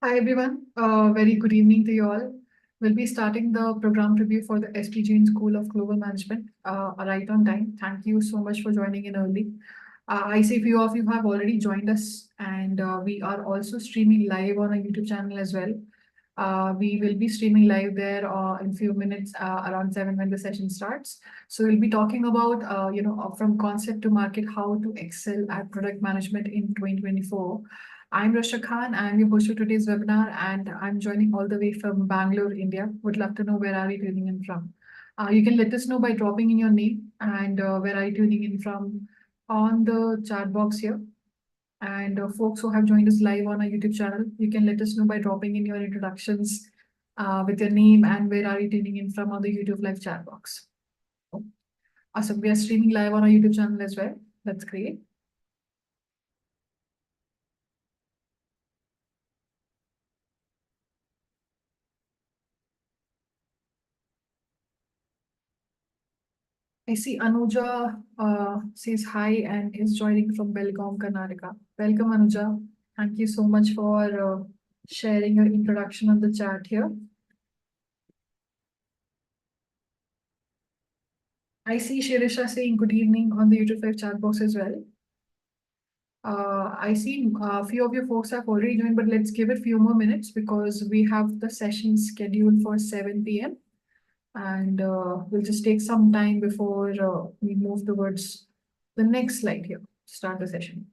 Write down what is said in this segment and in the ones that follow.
Hi everyone, very good evening to you all. We'll be starting the program review for the SP Jain School of Global Management right on time. Thank you so much for joining in early. I see few of you have already joined us, and we are also streaming live on our YouTube channel as well. We will be streaming live there in few minutes around 7 when the session starts. So we'll be talking about from concept to market how to excel at product management in 2024. I'm Rasha Khan. I'm your host for today's webinar, and I'm joining all the way from Bangalore, India. Would love to know where are you tuning in from. You can let us know by dropping in your name and where are you tuning in from on the chat box here. And folks who have joined us live on our YouTube channel, you can let us know by dropping in your introductions with your name and where are you tuning in from on the YouTube live chat box. Awesome. We are streaming live on our YouTube channel as well. That's great. I see Anuja says hi and is joining from Belgaum, Karnataka. Welcome, Anuja. Thank you so much for sharing your introduction on the chat here. I see Shirisha saying good evening on the YouTube live chat box as well. I see a few of your folks have already joined, but let's give it a few more minutes because we have the session scheduled for 7 p.m. And we'll just take some time before we move towards the next slide here to start the session.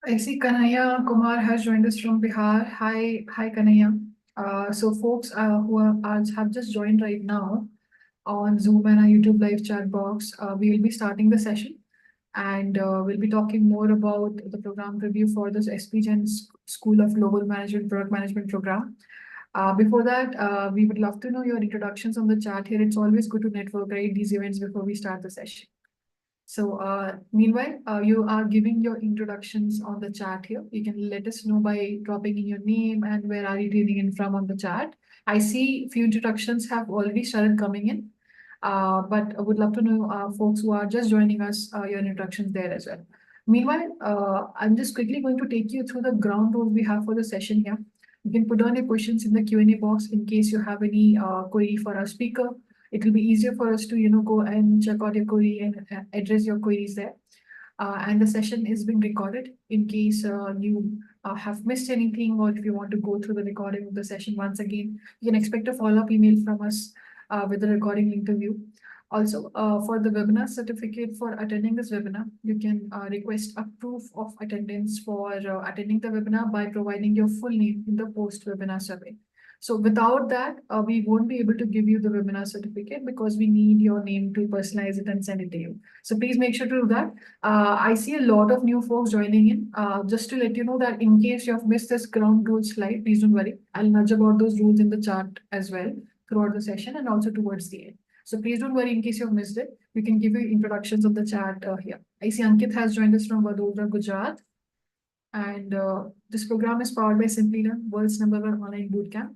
I see Kanaya Kumar has joined us from Bihar. Hi Kanaya. So folks have just joined right now on Zoom and our YouTube live chat box, we will be starting the session and we'll be talking more about the program review for this SP Jain School of Global Management Product Management program. Before that, we would love to know your introductions on the chat here. It's always good to network, right, these events before we start the session. So meanwhile, you are giving your introductions on the chat here. You can let us know by dropping in your name and where are you tuning in from on the chat. I see few introductions have already started coming in, but I would love to know folks who are just joining us, your introductions there as well. Meanwhile, I'm just quickly going to take you through the ground rules we have for the session here. You can put down your questions in the Q&A box in case you have any query for our speaker. It will be easier for us to go and check out your query and address your queries there. And the session is being recorded in case you have missed anything or if you want to go through the recording of the session once again, you can expect a follow-up email from us with the recording link to view. Also, for the webinar certificate for attending this webinar, you can request a proof of attendance for attending the webinar by providing your full name in the post-webinar survey. So without that, we won't be able to give you the webinar certificate because we need your name to personalize it and send it to you. So please make sure to do that. I see a lot of new folks joining in. Just to let you know that in case you have missed this ground rules slide, please don't worry. I'll nudge about those rules in the chart as well throughout the session and also towards the end. So please don't worry in case you've missed it. We can give you introductions of the chat here. I see Ankit has joined us from Vadodara, Gujarat. And this program is powered by Simplilearn, world's #1 online bootcamp.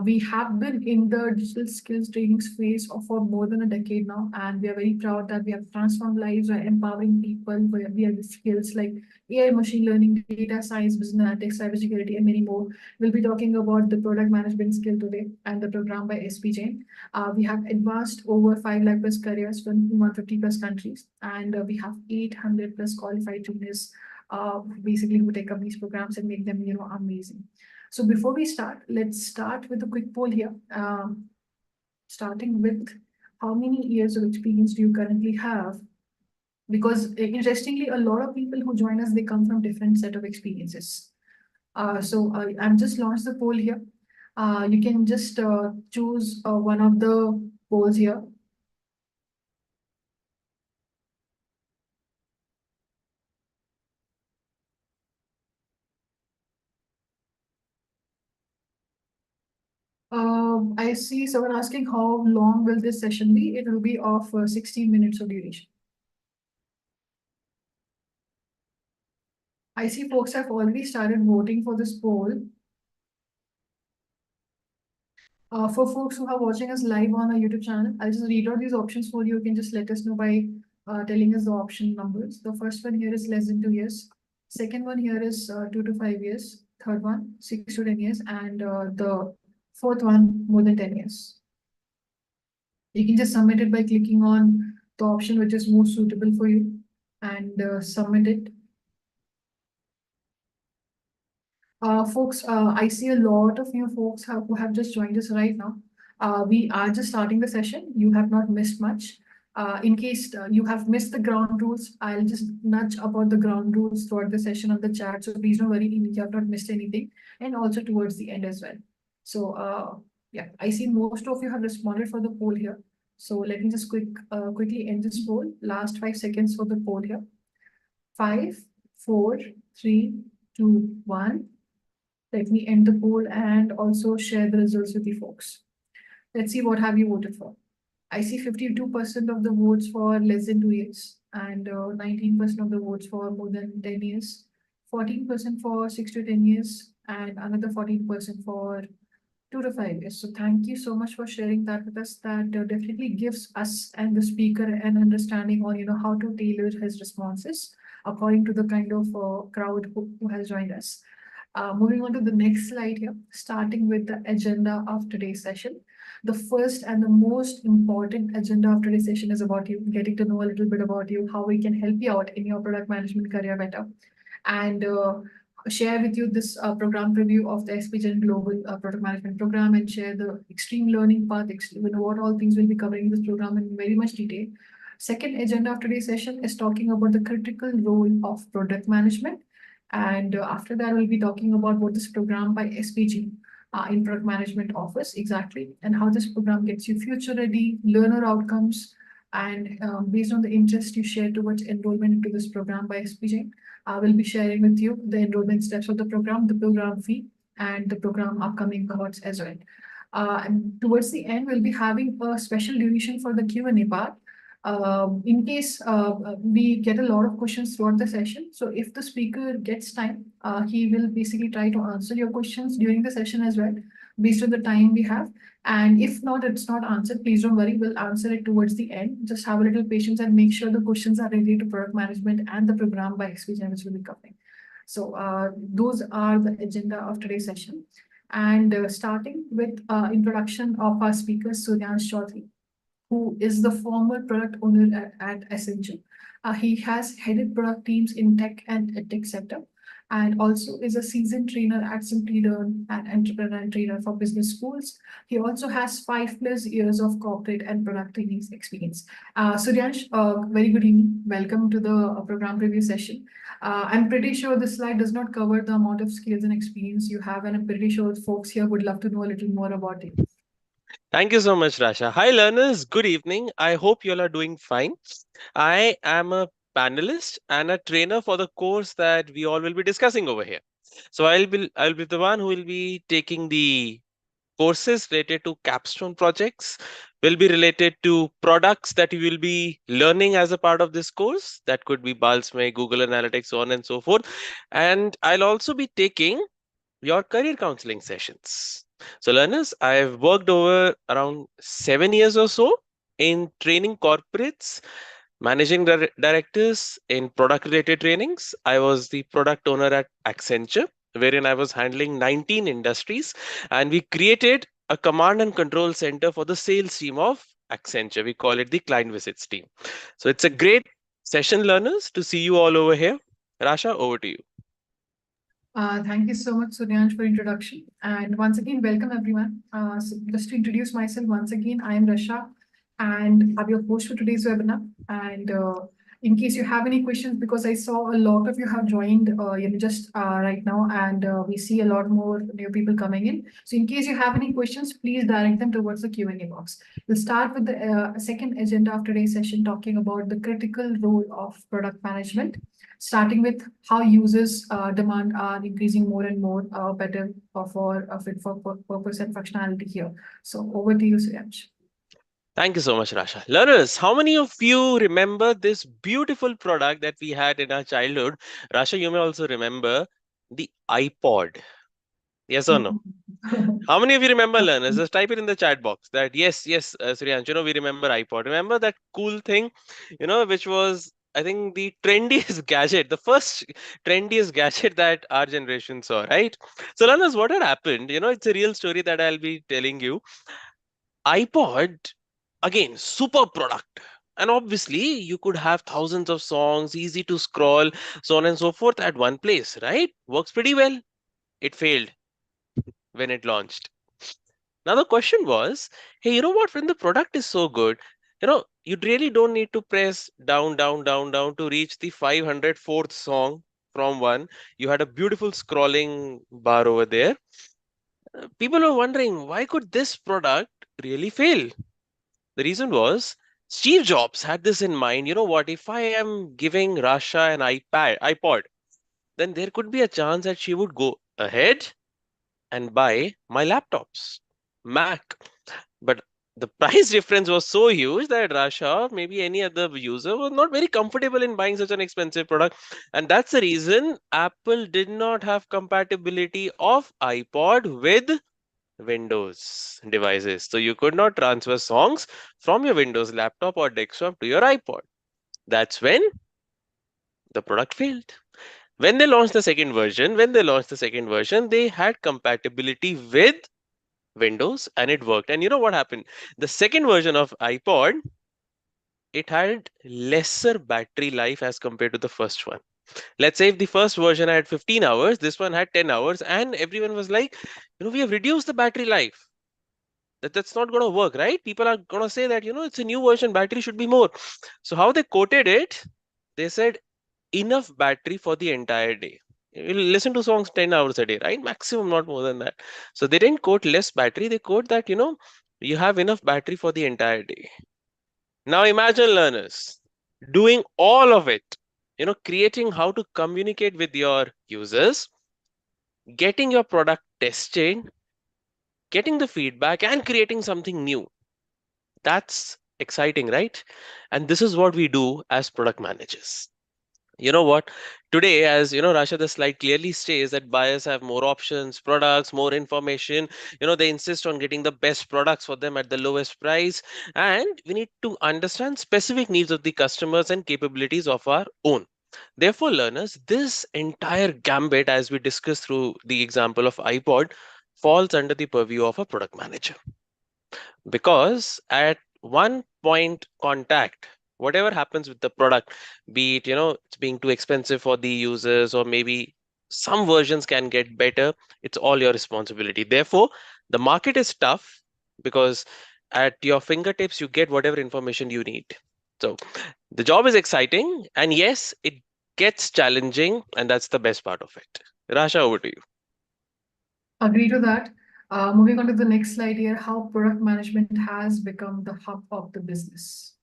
We have been in the digital skills training space for more than a decade now, and we are very proud that we have transformed lives by empowering people via skills like AI, machine learning, data science, business analytics, cybersecurity, and many more. We'll be talking about the product management skill today and the program by SP Jain. We have advanced over 5 lakh plus careers from 150 plus countries, and we have 800 plus qualified trainers basically who take up these programs and make them, amazing. So before we start, let's start with a quick poll here. Starting with how many years of experience do you currently have? Because interestingly, a lot of people who join us, they come from different set of experiences. So I'm just launched the poll here. You can just choose one of the polls here. I see someone asking how long will this session be? It will be of 16 minutes of duration. I see folks have already started voting for this poll. For folks who are watching us live on our YouTube channel, I'll just read out these options for you. You can just let us know by telling us the option numbers. The first one here is less than 2 years. Second one here is 2 to 5 years. Third one, 6 to 10 years. And the fourth one, more than 10 years. You can just submit it by clicking on the option which is most suitable for you and submit it. Folks, I see a lot of you folks who have just joined us right now. We are just starting the session. You have not missed much. In case you have missed the ground rules, I'll just nudge about the ground rules throughout the session on the chat. So please don't worry, you have not missed anything. And also towards the end as well. So yeah, I see most of you have responded for the poll here. So let me just quickly end this poll. Last 5 seconds for the poll here. 5, 4, 3, 2, 1. Let me end the poll and also share the results with the folks. Let's see what have you voted for. I see 52% of the votes for less than 2 years and 19% of the votes for more than 10 years, 14% for 6 to 10 years, and another 14% for 2 to 5 years. So thank you so much for sharing that with us. That definitely gives us and the speaker an understanding on how to tailor his responses according to the kind of crowd who has joined us. Moving on to the next slide here, starting with the agenda of today's session. The first and the most important agenda of today's session is about you, getting to know a little bit about you, how we can help you out in your product management career better, and share with you this program preview of the SP Jain Global Product Management Program and share the extreme learning path, what all things will be covering in this program in very much detail. Second agenda of today's session is talking about the critical role of product management. And after that, we'll be talking about what this program by SPG in product management offers exactly, and how this program gets you future ready, learner outcomes, and based on the interest you share towards enrollment into this program by SPG, I will be sharing with you the enrollment steps of the program fee, and the program upcoming cohorts as well. And towards the end, we'll be having a special duration for the Q&A part. In case we get a lot of questions throughout the session, so if the speaker gets time, he will basically try to answer your questions during the session as well, based on the time we have. And if not, it's not answered, please don't worry, we'll answer it towards the end. Just have a little patience and make sure the questions are related to product management and the program by XPJ, which will be covering. So those are the agenda of today's session. And starting with introduction of our speaker, Suryansh Chaudhary, who is the former product owner at Accenture. He has headed product teams in tech and edtech sector, and also is a seasoned trainer at Simplilearn and entrepreneur trainer for business schools. He also has 5+ years of corporate and product training experience. Suryansh, very good evening. Welcome to the program preview session. I'm pretty sure this slide does not cover the amount of skills and experience you have, and I'm pretty sure folks here would love to know a little more about it. Thank you so much, Rasha. Hi, learners. Good evening. I hope you all are doing fine. I am a panelist and a trainer for the course that we all will be discussing over here. So I'll be the one who will be taking the courses related to Capstone projects, will be related to products that you will be learning as a part of this course. That could be Balsmay, Google Analytics, so on and so forth. And I'll also be taking your career counseling sessions. So, learners, I've worked over around 7 years or so in training corporates, managing directors in product related trainings. I was the product owner at Accenture, wherein I was handling 19 industries, and we created a command and control center for the sales team of Accenture. We call it the client visits team. So, it's a great session, learners, to see you all over here. Rasha, over to you. Thank you so much, Suryansh, for introduction. And once again, welcome everyone. So just to introduce myself once again, I am Rasha and I'm your host for today's webinar. And In case you have any questions, because I saw a lot of you have joined, just right now, and we see a lot more new people coming in. So, in case you have any questions, please direct them towards the Q&A box. We'll start with the second agenda of today's session, talking about the critical role of product management, starting with how users demand are increasing more and more better for fit for purpose and functionality here. So, over to you, Suyansh. Thank you so much, Rasha. Learners, how many of you remember this beautiful product that we had in our childhood? Rasha, you may also remember the iPod. Yes or no? How many of you remember, learners? Just type it in the chat box that yes, yes, Suryansh, we remember iPod. Remember that cool thing, which was, I think, the trendiest gadget, the first trendiest gadget that our generation saw, right? So, learners, what had happened? It's a real story that I'll be telling you. iPod, again, super product. And obviously, you could have thousands of songs, easy to scroll, so on and so forth at one place, right? Works pretty well. It failed when it launched. Now, the question was, hey, you know what? When the product is so good, you really don't need to press down, down, down, down to reach the 504th song from one. You had a beautiful scrolling bar over there. People were wondering, why could this product really fail? The reason was Steve Jobs had this in mind. You know what? If I am giving Rasha an iPod, then there could be a chance that she would go ahead and buy my laptops, Mac. But the price difference was so huge that Rasha or maybe any other user was not very comfortable in buying such an expensive product. And that's the reason Apple did not have compatibility of iPod with Windows devices. So you could not transfer songs from your Windows laptop or desktop to your iPod. That's when the product failed. When they launched the second version, they had compatibility with Windows and it worked. And you know what happened? The second version of iPod, it had lesser battery life as compared to the first one. Let's say if the first version had 15 hours, this one had 10 hours, and everyone was like, we have reduced the battery life. That's not going to work, right? People are going to say that, it's a new version, battery should be more. So, how they quoted it, they said enough battery for the entire day. You listen to songs 10 hours a day, right? Maximum, not more than that. So they didn't quote less battery, they quote that, you have enough battery for the entire day. Now imagine, learners, doing all of it, creating how to communicate with your users, getting your product tested, getting the feedback, and creating something new. That's exciting, right? And this is what we do as product managers. You know what? Today, as Rasha, the slide clearly states that buyers have more options, products, more information. They insist on getting the best products for them at the lowest price. And we need to understand specific needs of the customers and capabilities of our own. Therefore, learners, this entire gambit, as we discussed through the example of iPod, falls under the purview of a product manager. Because at one point contact, whatever happens with the product, be it it's being too expensive for the users, or maybe some versions can get better, it's all your responsibility. Therefore, the market is tough because at your fingertips you get whatever information you need. So the job is exciting, and yes, it gets challenging, and that's the best part of it. Rasha, over to you. Agree to that. Moving on to the next slide here, how product management has become the hub of the business.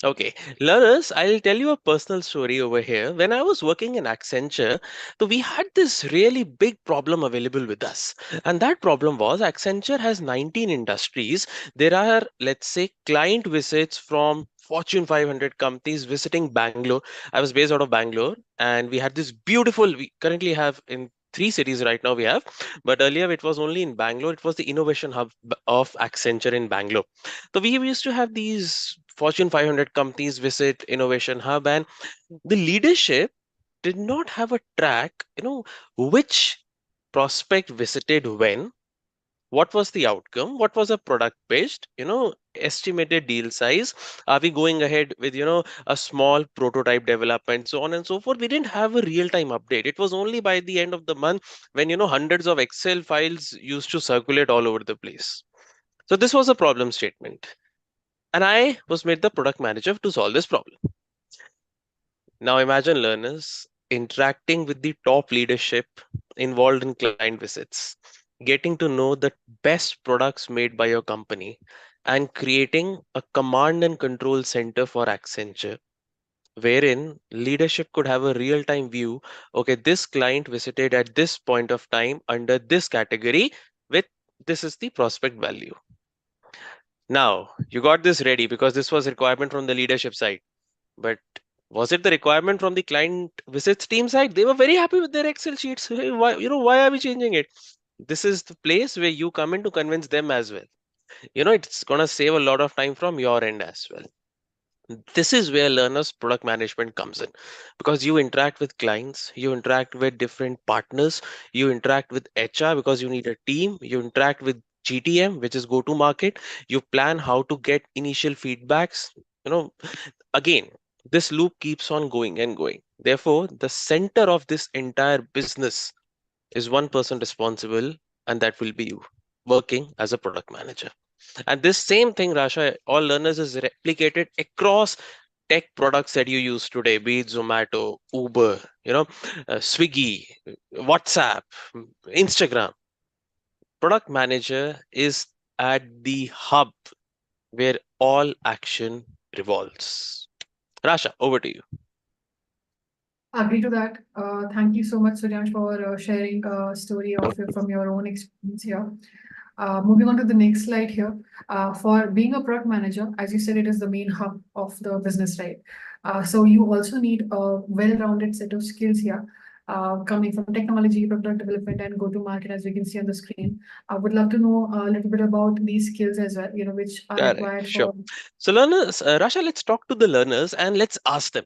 Okay, learners, I'll tell you a personal story over here. When I was working in Accenture, so we had this really big problem available with us. And that problem was Accenture has 19 industries. There are, let's say, client visits from Fortune 500 companies visiting Bangalore. I was based out of Bangalore, and we had this beautiful, we currently have in three cities right now we have, but earlier it was only in Bangalore. It was the innovation hub of Accenture in Bangalore. So we used to have these Fortune 500 companies visit Innovation Hub, and the leadership did not have a track, which prospect visited when, what was the outcome, what was a product pitched, estimated deal size, are we going ahead with, a small prototype development, so on and so forth. We didn't have a real time update. It was only by the end of the month when, hundreds of Excel files used to circulate all over the place. So this was a problem statement. And I was made the product manager to solve this problem. Now imagine learners interacting with the top leadership involved in client visits, getting to know the best products made by your company, and creating a command and control center for Accenture, wherein leadership could have a real time view. Okay, this client visited at this point of time under this category with this is the prospect value. Now, you got this ready because this was requirement from the leadership side. But was it the requirement from the client visits team side? They were very happy with their Excel sheets. Hey, why, why are we changing it? This is the place where you come in to convince them as well. It's going to save a lot of time from your end as well. This is where learners product management comes in, because you interact with clients, you interact with different partners, you interact with HR because you need a team, you interact with GTM, which is go to market, you plan how to get initial feedbacks. you know Again, this loop keeps on going and going. Therefore, the center of this entire business is one person responsible, and that will be you working as a product manager. And this same thing, Rasha, all learners is replicated across tech products that you use today, be it Zomato, Uber, Swiggy, WhatsApp, Instagram. Product manager is at the hub where all action revolves. Rasha, over to you. Agree to that. Thank you so much, Suryansh, for sharing a story from your own experience here. Moving on to the next slide here. For being a product manager, as you said, it is the main hub of the business, right? So you also need a well-rounded set of skills here, coming from technology, product development, and go-to-market, as we can see on the screen. I would love to know a little bit about these skills as well, which are Correct. required Sure. for. So, learners, Rasha, let's talk to the learners and let's ask them.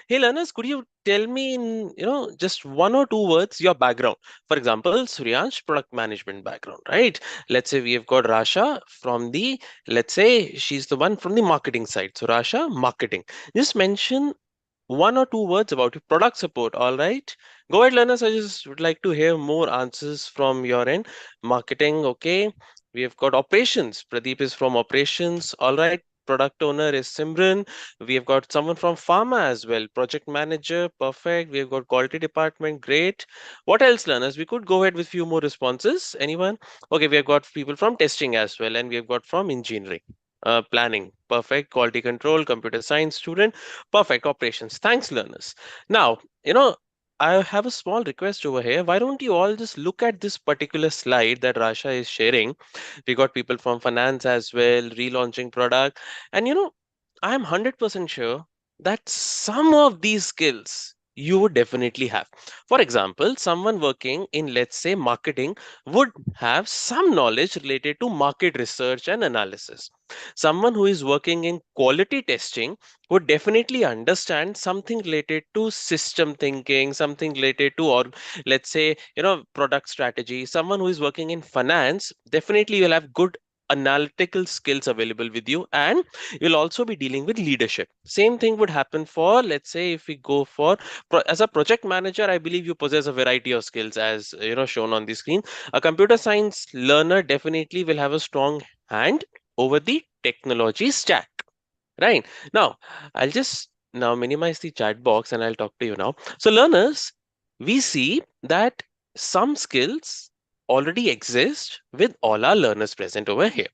Hey, learners, could you tell me in just one or two words your background? For example, Suryansh, product management background, right? Let's say we have got Rasha from the, let's say she's the one from the marketing side. So, Rasha, marketing. Just mention one or two words about your product support. All right, go ahead, learners. I just would like to hear more answers from your end. Marketing, okay. We have got operations. Pradeep is from operations. All right. Product owner is Simran. We have got someone from pharma as well. Project manager, perfect. We have got quality department, great. What else, learners? We could go ahead with few more responses. Anyone? Okay, we have got people from testing as well, and we have got from engineering, planning, perfect. Quality control, computer science student, perfect. Operations. Thanks, learners. Now, I have a small request over here. Why don't you all just look at this particular slide that Rasha is sharing? We got people from finance as well, relaunching product. And I'm 100% sure that some of these skills you would definitely have. For example, someone working in, let's say, marketing would have some knowledge related to market research and analysis. Someone who is working in quality testing would definitely understand something related to system thinking, something related to, or let's say, product strategy. Someone who is working in finance definitely will have good analytical skills available with you, and you'll also be dealing with leadership. Same thing would happen for, let's say, if we go for as a project manager. I believe you possess a variety of skills, as shown on the screen. A computer science learner definitely will have a strong hand over the technology stack. Right. Now, I'll just now minimize the chat box and I'll talk to you now. So, learners, we see that some skills already exist with all our learners present over here.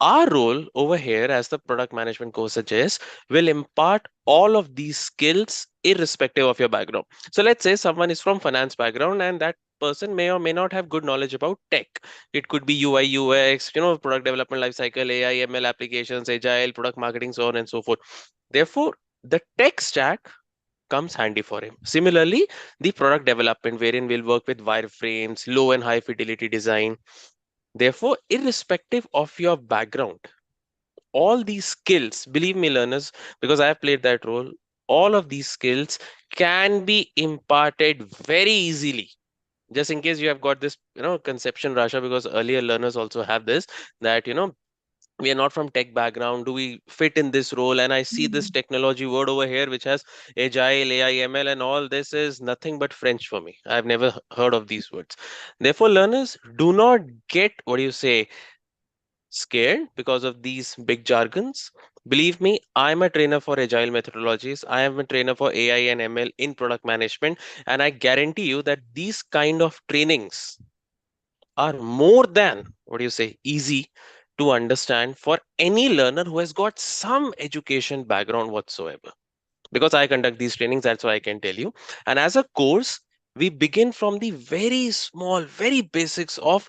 Our role over here, as the product management course suggests, will impart all of these skills irrespective of your background. So, let's say someone is from finance background and that person may or may not have good knowledge about tech. It could be UI, UX, product development lifecycle, AI, ML applications, agile, product marketing, so on and so forth. Therefore, the tech stack comes handy for him. Similarly, the product development, wherein we'll work with wireframes, low and high fidelity design. Therefore, irrespective of your background, all these skills, believe me, learners, because I have played that role, all of these skills can be imparted very easily. Just in case you have got this, conception, Rasha, because earlier learners also have this, that, we are not from tech background, do we fit in this role? And I see this technology word over here which has agile, AI, ML, and all this is nothing but French for me. I've never heard of these words. Therefore, learners, do not get, what do you say, scared because of these big jargons. Believe me, I'm a trainer for agile methodologies. I am a trainer for AI and ML in product management. And I guarantee you that these kind of trainings are more than, what do you say, easy to understand for any learner who has got some education background whatsoever. Because I conduct these trainings, that's why I can tell you. And as a course, we begin from the very small, very basics of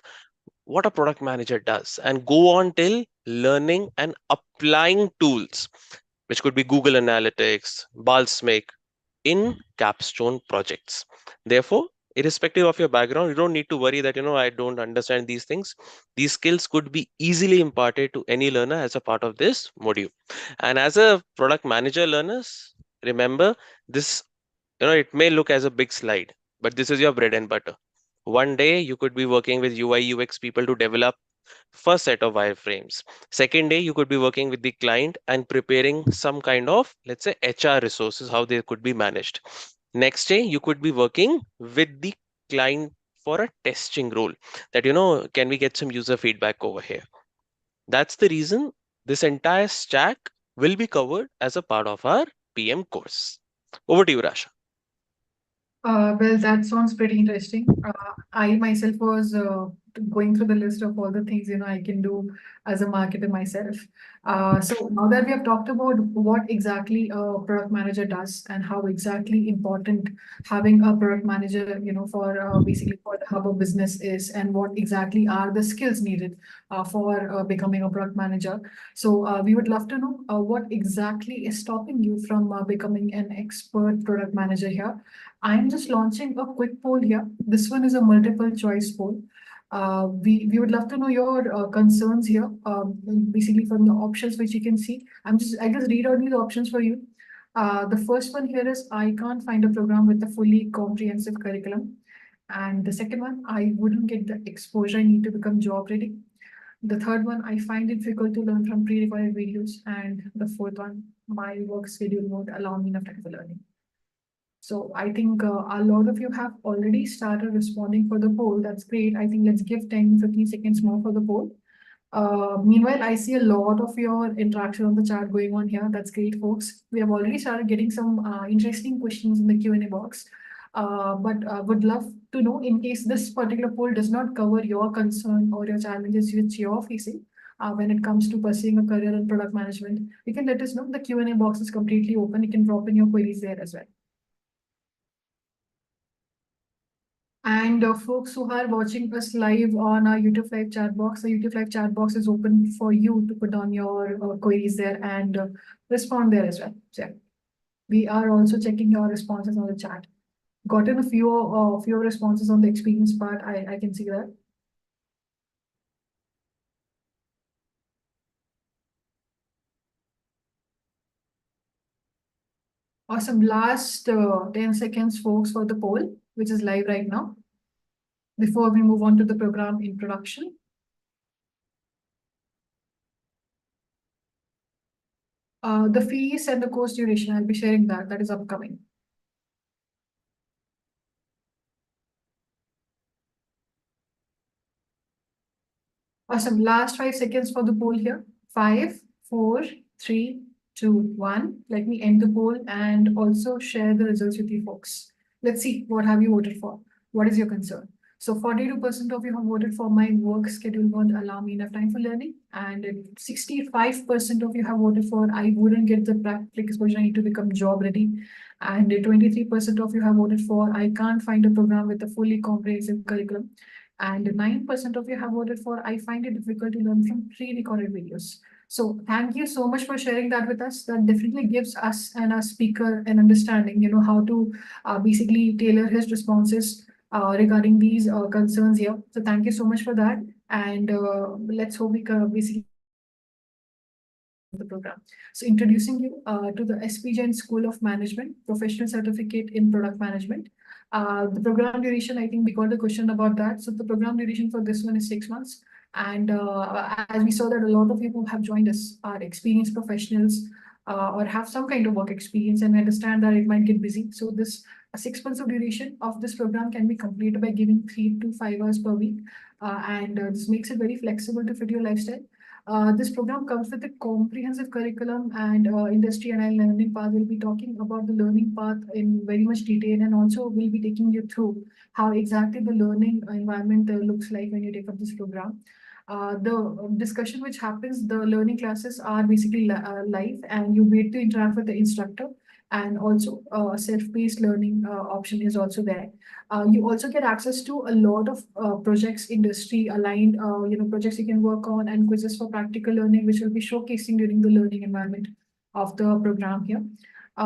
what a product manager does and go on till learning and applying tools, which could be Google Analytics, Balsamiq, in Capstone projects. Therefore, irrespective of your background, you don't need to worry that, I don't understand these things. These skills could be easily imparted to any learner as a part of this module. And as a product manager learners, remember this, it may look as a big slide, but this is your bread and butter. One day you could be working with UI UX people to develop first set of wireframes. Second day, you could be working with the client and preparing some kind of, let's say, HR resources, how they could be managed. Next day, you could be working with the client for a testing role that, can we get some user feedback over here? That's the reason this entire stack will be covered as a part of our PM course. Over to you, Rasha. Well, that sounds pretty interesting. I myself was going through the list of all the things I can do as a marketer myself. So now that we have talked about what exactly a product manager does and how exactly important having a product manager, for basically for the hub of business is, and what exactly are the skills needed for becoming a product manager. So we would love to know what exactly is stopping you from becoming an expert product manager here. I'm just launching a quick poll here. This one is a multiple choice poll. We would love to know your concerns here, basically from the options which you can see. I just read out these options for you. The first one here is I can't find a program with a fully comprehensive curriculum. And the second one, I wouldn't get the exposure I need to become job ready. The third one, I find it difficult to learn from pre-recorded videos. And the fourth one, my work schedule won't allow me enough time for learning. So I think a lot of you have already started responding for the poll. That's great. I think let's give 10, 15 seconds more for the poll. Meanwhile, I see a lot of your interaction on the chat going on here. That's great, folks. We have already started getting some interesting questions in the Q&A box. But would love to know, in case this particular poll does not cover your concern or your challenges which you're facing when it comes to pursuing a career in product management, you can let us know. The Q&A box is completely open. You can drop in your queries there as well. And folks who are watching us live on our YouTube live chat box, the YouTube live chat box is open for you to put on your queries there and respond there as well. So yeah, we are also checking your responses on the chat. Gotten a few responses on the experience part. I can see that. Awesome. Last 10 seconds, folks, for the poll, which is live right now, before we move on to the program introduction. The fees and the course duration, I'll be sharing that. That is upcoming. Awesome. Last 5 seconds for the poll here. 5, 4, 3, 2, 1. Let me end the poll and also share the results with you folks. Let's see, what have you voted for? What is your concern? So 42% of you have voted for my work schedule won't allow me enough time for learning. And 65% of you have voted for I wouldn't get the practical exposure I need to become job ready. And 23% of you have voted for I can't find a program with a fully comprehensive curriculum. And 9% of you have voted for I find it difficult to learn from pre-recorded videos. So thank you so much for sharing that with us. That definitely gives us and our speaker an understanding, how to basically tailor his responses regarding these concerns here. So thank you so much for that. And let's hope we can basically the program. So introducing you to the SP Jain School of Management, Professional Certificate in Product Management. The program duration, I think we got a question about that. So the program duration for this one is 6 months. And as we saw that a lot of you who have joined us are experienced professionals or have some kind of work experience, and we understand that it might get busy. So this 6 months of duration of this program can be completed by giving 3 to 5 hours per week. And this makes it very flexible to fit your lifestyle. This program comes with a comprehensive curriculum and industry and learning path. We'll be talking about the learning path in very much detail, and also we'll be taking you through how exactly the learning environment looks like when you take up this program. The discussion which happens, the learning classes are basically live, and you get to interact with the instructor, and also self-paced learning option is also there. You also get access to a lot of projects, industry aligned, projects you can work on, and quizzes for practical learning, which will be showcasing during the learning environment of the program here.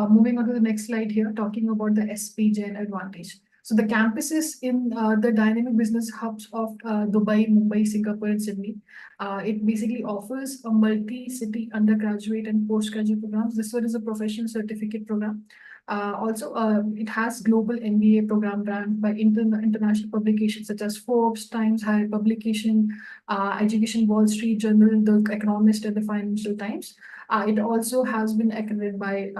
Moving on to the next slide here, talking about the SP Jain advantage. So the campuses in the dynamic business hubs of Dubai, Mumbai, Singapore, and Sydney. It basically offers a multi-city undergraduate and postgraduate programs. This one is a professional certificate program. It has global MBA program ranked by international publications such as Forbes, Times Higher Publication, Education Wall Street Journal, The Economist, and the Financial Times. It also has been accredited by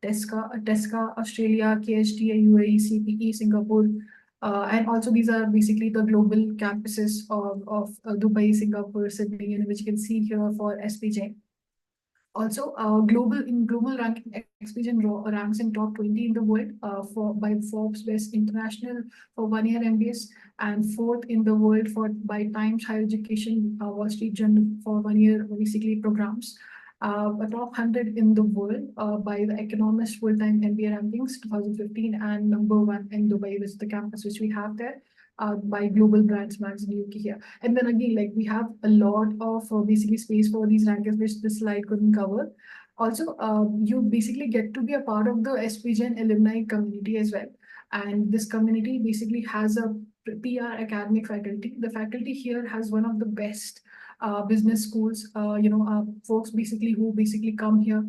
TESCA, Australia, KHDA, UAE, CPE, Singapore. And also these are basically the global campuses of Dubai, Singapore, Sydney, and which you can see here for SPJ. Also, global ranking, Expedia ranks in top 20 in the world for by Forbes Best International for 1 year MBS, and fourth in the world for by Times Higher Education Wall Street Journal for 1 year basically programs. A top 100 in the world by the Economist Full-Time MBA Rankings 2015, and number one in Dubai, which is the campus which we have there. By Global Brands Magazine UK here. And then again, like we have a lot of basically space for these rankings, which this slide couldn't cover. Also, you basically get to be a part of the SPGen alumni community as well. And this community basically has a PR academic faculty. The faculty here has one of the best business schools. Folks basically who basically come here,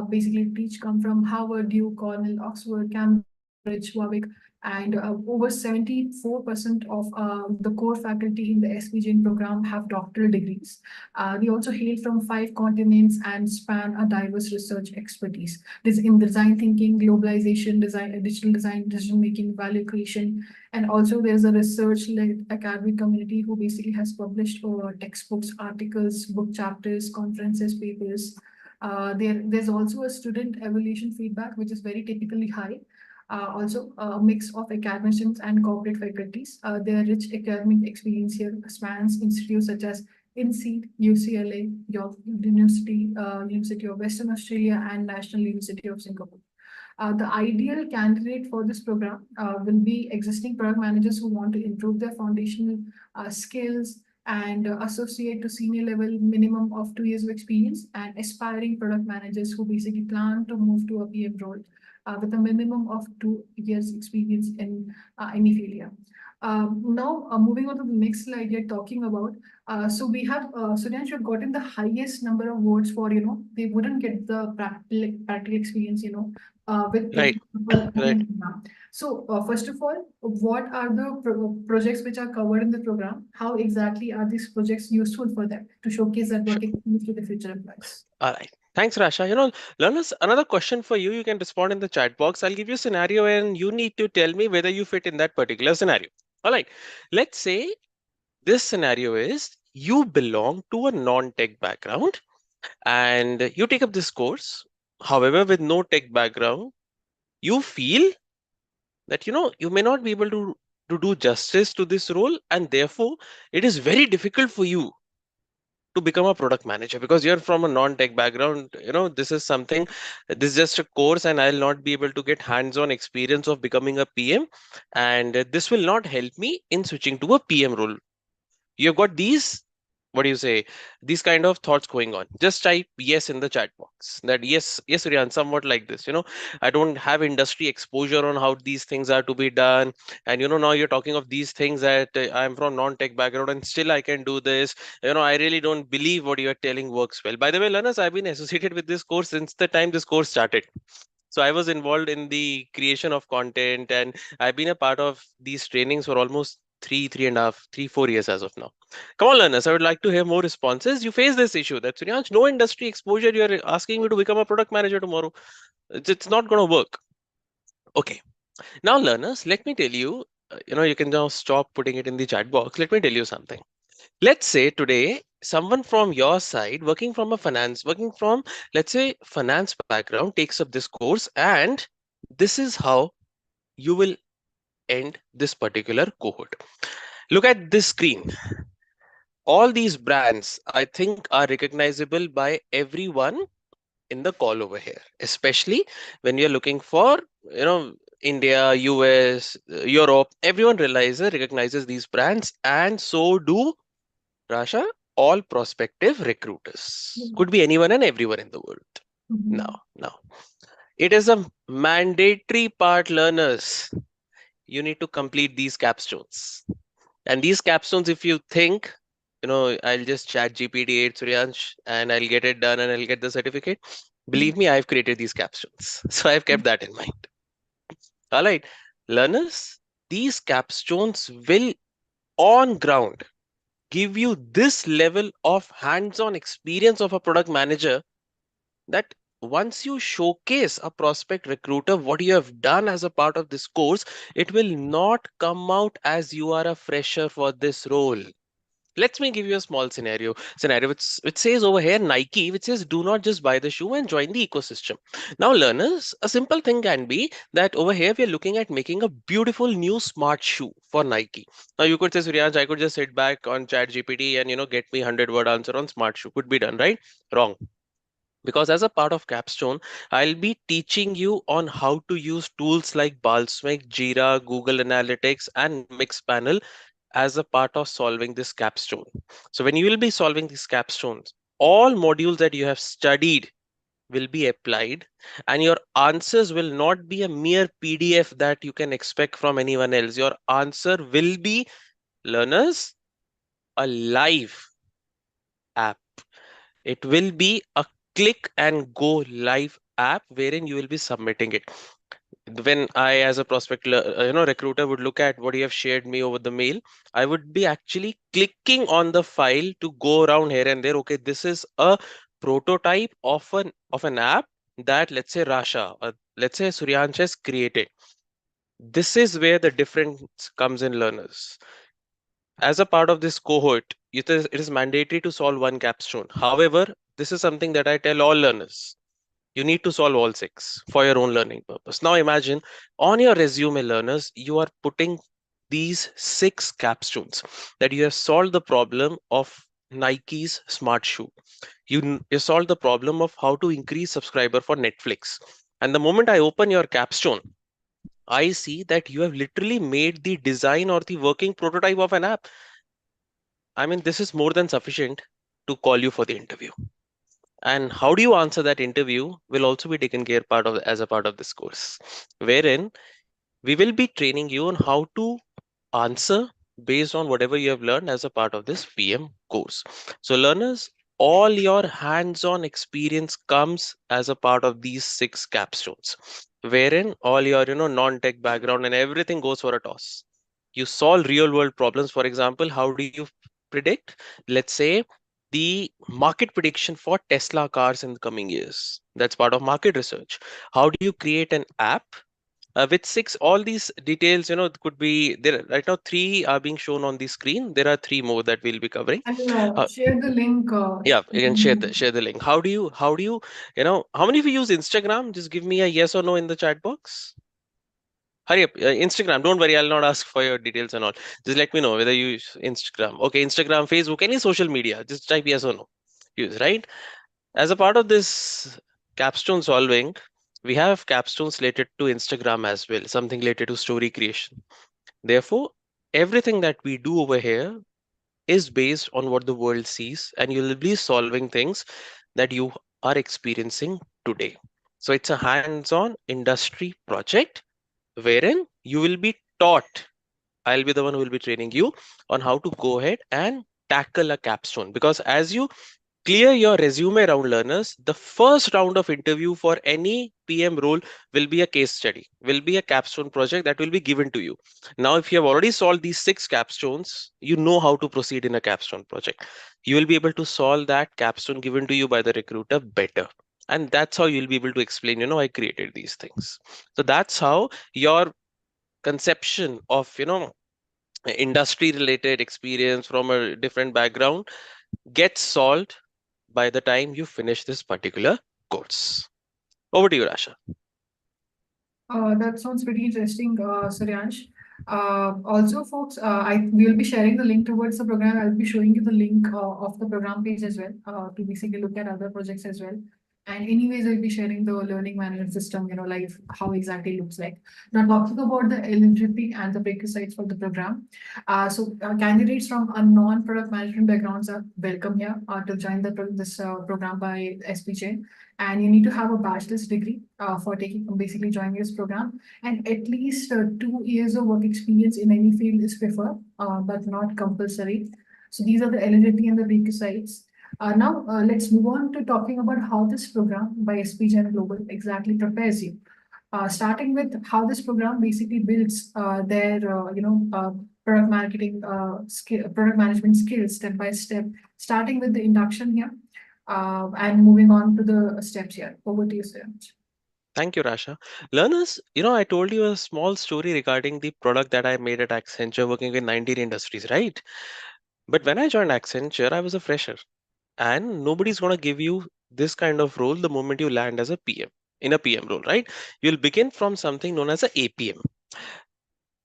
basically teach, come from Harvard, Duke, Cornell, Oxford, Cambridge, Warwick, and over 74% of the core faculty in the SPGN program have doctoral degrees. They also hail from 5 continents and span a diverse research expertise. This in design thinking, globalization, design, digital design, decision making, value creation, and also there's a research-led academic community who basically has published over textbooks, articles, book chapters, conferences, papers. There's also a student evaluation feedback, which is very typically high. Also, a mix of academicians and corporate faculties. Their rich academic experience here spans institutes such as INSEAD, UCLA, York University, University of Western Australia, and National University of Singapore. The ideal candidate for this program will be existing product managers who want to improve their foundational skills and associate to senior level minimum of 2 years of experience, and aspiring product managers who basically plan to move to a PM role with a minimum of 2 years experience in any field. Now, moving on to the next slide, you're talking about. So we have students who have gotten the highest number of votes for, they wouldn't get the practical experience, with Right, taking up a right. program. So first of all, what are the projects which are covered in the program? How exactly are these projects useful for them to showcase that Sure. work experience to the future employees? All right. Thanks, Rasha. Learners, another question for you. You can respond in the chat box. I'll give you a scenario and you need to tell me whether you fit in that particular scenario. All right. Let's say this scenario is you belong to a non-tech background and you take up this course. However, with no tech background, you feel that you may not be able to do justice to this role, and therefore it is very difficult for you to become a product manager because you're from a non-tech background. This is something, this is just a course and I'll not be able to get hands-on experience of becoming a PM, and this will not help me in switching to a PM role. You've got these, what do you say, these kind of thoughts going on. Just type yes in the chat box, that yes Rian, somewhat like this. I don't have industry exposure on how these things are to be done, and now you're talking of these things that I'm from non-tech background and still I can do this. I really don't believe what you're telling works well. By the way, learners, I've been associated with this course since the time this course started. So I was involved in the creation of content, and I've been a part of these trainings for almost 4 years as of now. Come on, learners, I would like to hear more responses. You face this issue that Suryansh, no industry exposure. You're asking me to become a product manager tomorrow. It's not going to work. Okay. Now, learners, let me tell you. You can now stop putting it in the chat box. Let me tell you something. Let's say today someone from your side working from, let's say, finance background takes up this course, and this is how you will end this particular cohort. Look at this screen. All these brands, I think, are recognizable by everyone in the call over here, especially when you're looking for, you know, India, US, Europe. Everyone recognizes these brands, and so do, Rasha, all prospective recruiters. Yeah. Could be anyone and everyone in the world. Mhm. Now, it is a mandatory part, learners. You need to complete these capstones. And these capstones, if you think, I'll just chat GPT 8 Suryansh and I'll get it done and I'll get the certificate. Believe me, I've created these capstones. So I've kept that in mind. All right, learners, these capstones will on ground give you this level of hands-on experience of a product manager, that once you showcase a prospect recruiter what you have done as a part of this course, it will not come out as you are a fresher for this role. Let me give you a small scenario which says over here Nike, which says do not just buy the shoe and join the ecosystem. Now learners, a simple thing can be that over here we are looking at making a beautiful new smart shoe for Nike. Now you could say, Suryansh, I could just sit back on chat GPT and get me 100-word answer on smart shoe. Could be done, right? Wrong. Because as a part of Capstone, I'll be teaching you on how to use tools like Balsamic, Jira, Google Analytics, and Mixpanel as a part of solving this capstone. So when you will be solving these capstones, all modules that you have studied will be applied, and your answers will not be a mere PDF that you can expect from anyone else. Your answer will be, learners, a live app. It will be a click and go live app wherein you will be submitting it. When I, as a recruiter, would look at what you have shared me over the mail, I would be actually clicking on the file to go around here and there. Okay, this is a prototype of an app that, let's say, Rasha, let's say Suryansh has created. This is where the difference comes in, learners. As a part of this cohort, it is mandatory to solve one capstone. However, this is something that I tell all learners. You need to solve all six for your own learning purpose. Now imagine on your resume, learners, you are putting these six capstones that you have solved the problem of Nike's smart shoe. You solved the problem of how to increase subscriber for Netflix. And the moment I open your capstone, I see that you have literally made the design or the working prototype of an app. I mean, this is more than sufficient to call you for the interview. And how do you answer that interview will also be taken care part of as a part of this course, wherein we will be training you on how to answer based on whatever you have learned as a part of this PM course. So learners, all your hands-on experience comes as a part of these six capstones, wherein all your non-tech background and everything goes for a toss. You solve real world problems. For example, how do you predict, let's say, the market prediction for Tesla cars in the coming years? That's part of market research. How do you create an app with six, all these details, it could be there right now. Three are being shown on the screen. There are three more that we'll be covering. I'll Uh, share the link. yeah, you You can can share use. the link. How many of you use Instagram? Just give me a yes or no in the chat box. Hurry up, Instagram. Don't worry, I'll not ask for your details and all. Just let me know whether you use Instagram. Okay, Instagram, Facebook, any social media. Just type yes or no. Use, right? As a part of this capstone solving, we have capstones related to Instagram as well, something related to story creation. Therefore, everything that we do over here is based on what the world sees, and you'll be solving things that you are experiencing today. So it's a hands-on industry project wherein you will be taught. I'll be the one who will be training you on how to go ahead and tackle a capstone. Because as you clear your resume round, learners, the first round of interview for any PM role will be a case study, will be a capstone project that will be given to you. Now, if you have already solved these six capstones, you know how to proceed in a capstone project. You will be able to solve that capstone given to you by the recruiter better. And that's how you'll be able to explain, I created these things. So that's how your conception of, industry related experience from a different background gets solved by the time you finish this particular course. Over to you, Rasha. That sounds pretty interesting, Suryansh. Also, folks, I will be sharing the link towards the program. I'll be showing you the link of the program page as well to basically look at other projects as well. And anyways, I'll be sharing the learning management system, like how exactly it looks like. Now, talking about the eligibility and the prerequisites for the program. Candidates from a non-product management backgrounds are welcome here to join this program by SP Jain, and you need to have a bachelor's degree for taking basically joining this program, and at least 2 years of work experience in any field is preferred, but not compulsory. So these are the eligibility and the prerequisites. Now let's move on to talking about how this program by SPGen Global exactly prepares you. Starting with how this program basically builds their product marketing product management skills step by step, starting with the induction here and moving on to the steps here. Over to you, sir. Thank you, Rasha. Learners, I told you a small story regarding the product that I made at Accenture working with 19 industries, right? But when I joined Accenture, I was a fresher, and nobody's going to give you this kind of role the moment you land as a PM in a PM role, right? You'll begin from something known as a APM.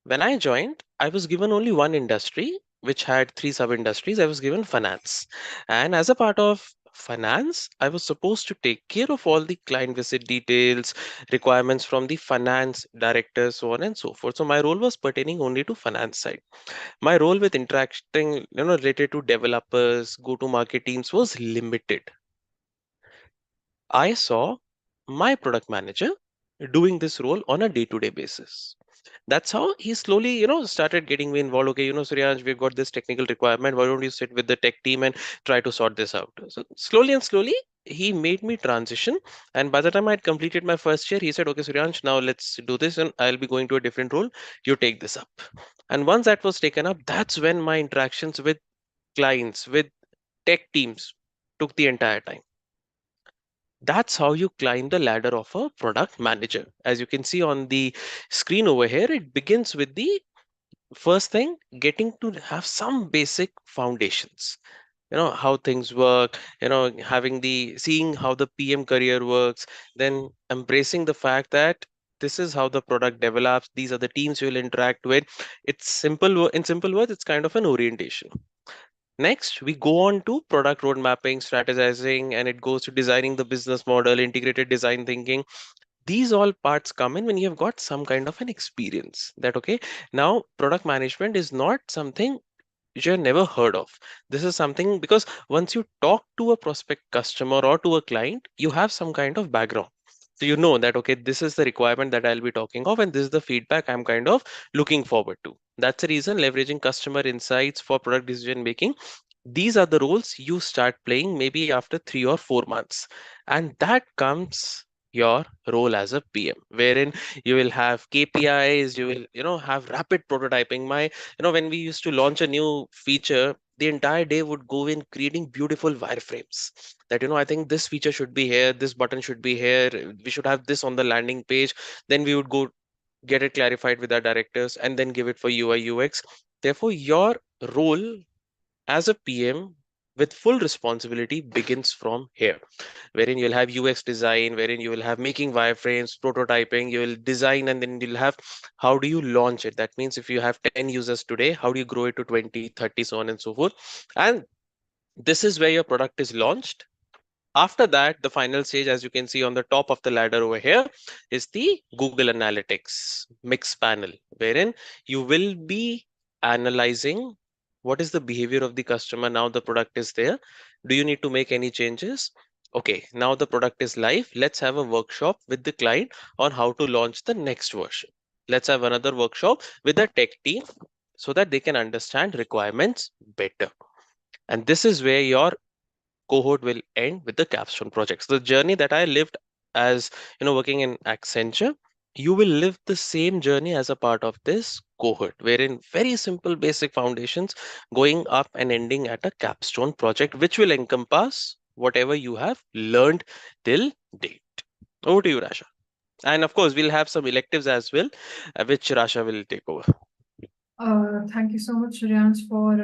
When I joined, I was given only one industry, which had three sub industries. I was given finance. And as a part of finance, I was supposed to take care of all the client visit details, requirements from the finance director, so on and so forth. So my role was pertaining only to finance side. My role with interacting, related to developers, go to market teams was limited. I saw my product manager doing this role on a day-to-day basis. That's how he slowly, started getting me involved. Okay, Suryansh, we've got this technical requirement. Why don't you sit with the tech team and try to sort this out? So slowly and slowly, he made me transition. And by the time I had completed my first year, he said, okay, Suryansh, now let's do this, and I'll be going to a different role. You take this up. And once that was taken up, that's when my interactions with clients, with tech teams took the entire time. That's how you climb the ladder of a product manager. As you can see on the screen over here, it begins with the first thing, getting to have some basic foundations. How things work, having the seeing how the PM career works, then embracing the fact that this is how the product develops, these are the teams you'll interact with. It's in simple words, it's kind of an orientation. Next, we go on to product road mapping, strategizing, and it goes to designing the business model, integrated design thinking. These all parts come in when you have got some kind of an experience that, okay, now product management is not something which you have never heard of. This is something because once you talk to a prospect customer or to a client, you have some kind of background. So you know that, okay, this is the requirement that I'll be talking of, and this is the feedback I'm kind of looking forward to. That's the reason leveraging customer insights for product decision making. These are the roles you start playing maybe after 3 or 4 months. And that comes your role as a PM, wherein you will have KPIs, you will, have rapid prototyping. When we used to launch a new feature, the entire day would go in creating beautiful wireframes that, I think this feature should be here, this button should be here, we should have this on the landing page. Then we would go get it clarified with our directors and then give it for UI UX. Therefore, your role as a PM with full responsibility begins from here, wherein you'll have UX design, wherein you will have making wireframes, prototyping, you will design, and then you'll have how do you launch it. That means if you have 10 users today, how do you grow it to 20, 30, so on and so forth. And this is where your product is launched. After that, the final stage, as you can see on the top of the ladder over here, is the Google Analytics mix panel, wherein you will be analyzing what is the behavior of the customer. Now the product is there. Do you need to make any changes? Okay, now the product is live. Let's have a workshop with the client on how to launch the next version. Let's have another workshop with the tech team so that they can understand requirements better. And this is where your cohort will end with the capstone projects. The journey that I lived as working in Accenture, you will live the same journey as a part of this cohort, wherein very simple basic foundations going up and ending at a capstone project, which will encompass whatever you have learned till date. Over to you, Rasha. And of course, we'll have some electives as well, which Rasha will take over. Thank you so much, Riyans, for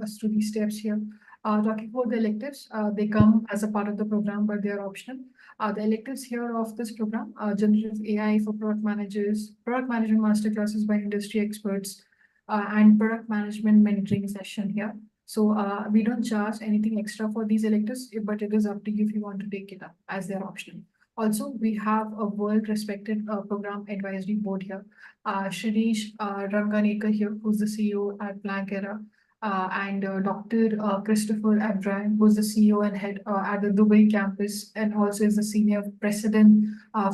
us through these steps here. Talking about the electives, they come as a part of the program, but they are optional. The electives here of this program are generative AI for product managers, product management masterclasses by industry experts, and product management mentoring session here. So we don't charge anything extra for these electives, but it is up to you if you want to take it up as they're optional. Also, we have a world-respected program advisory board here. Shirish Ranganekar here, who's the CEO at Blank Era, and Dr. Christopher Abdrain, who's the CEO and head at the Dubai campus, and also is the senior president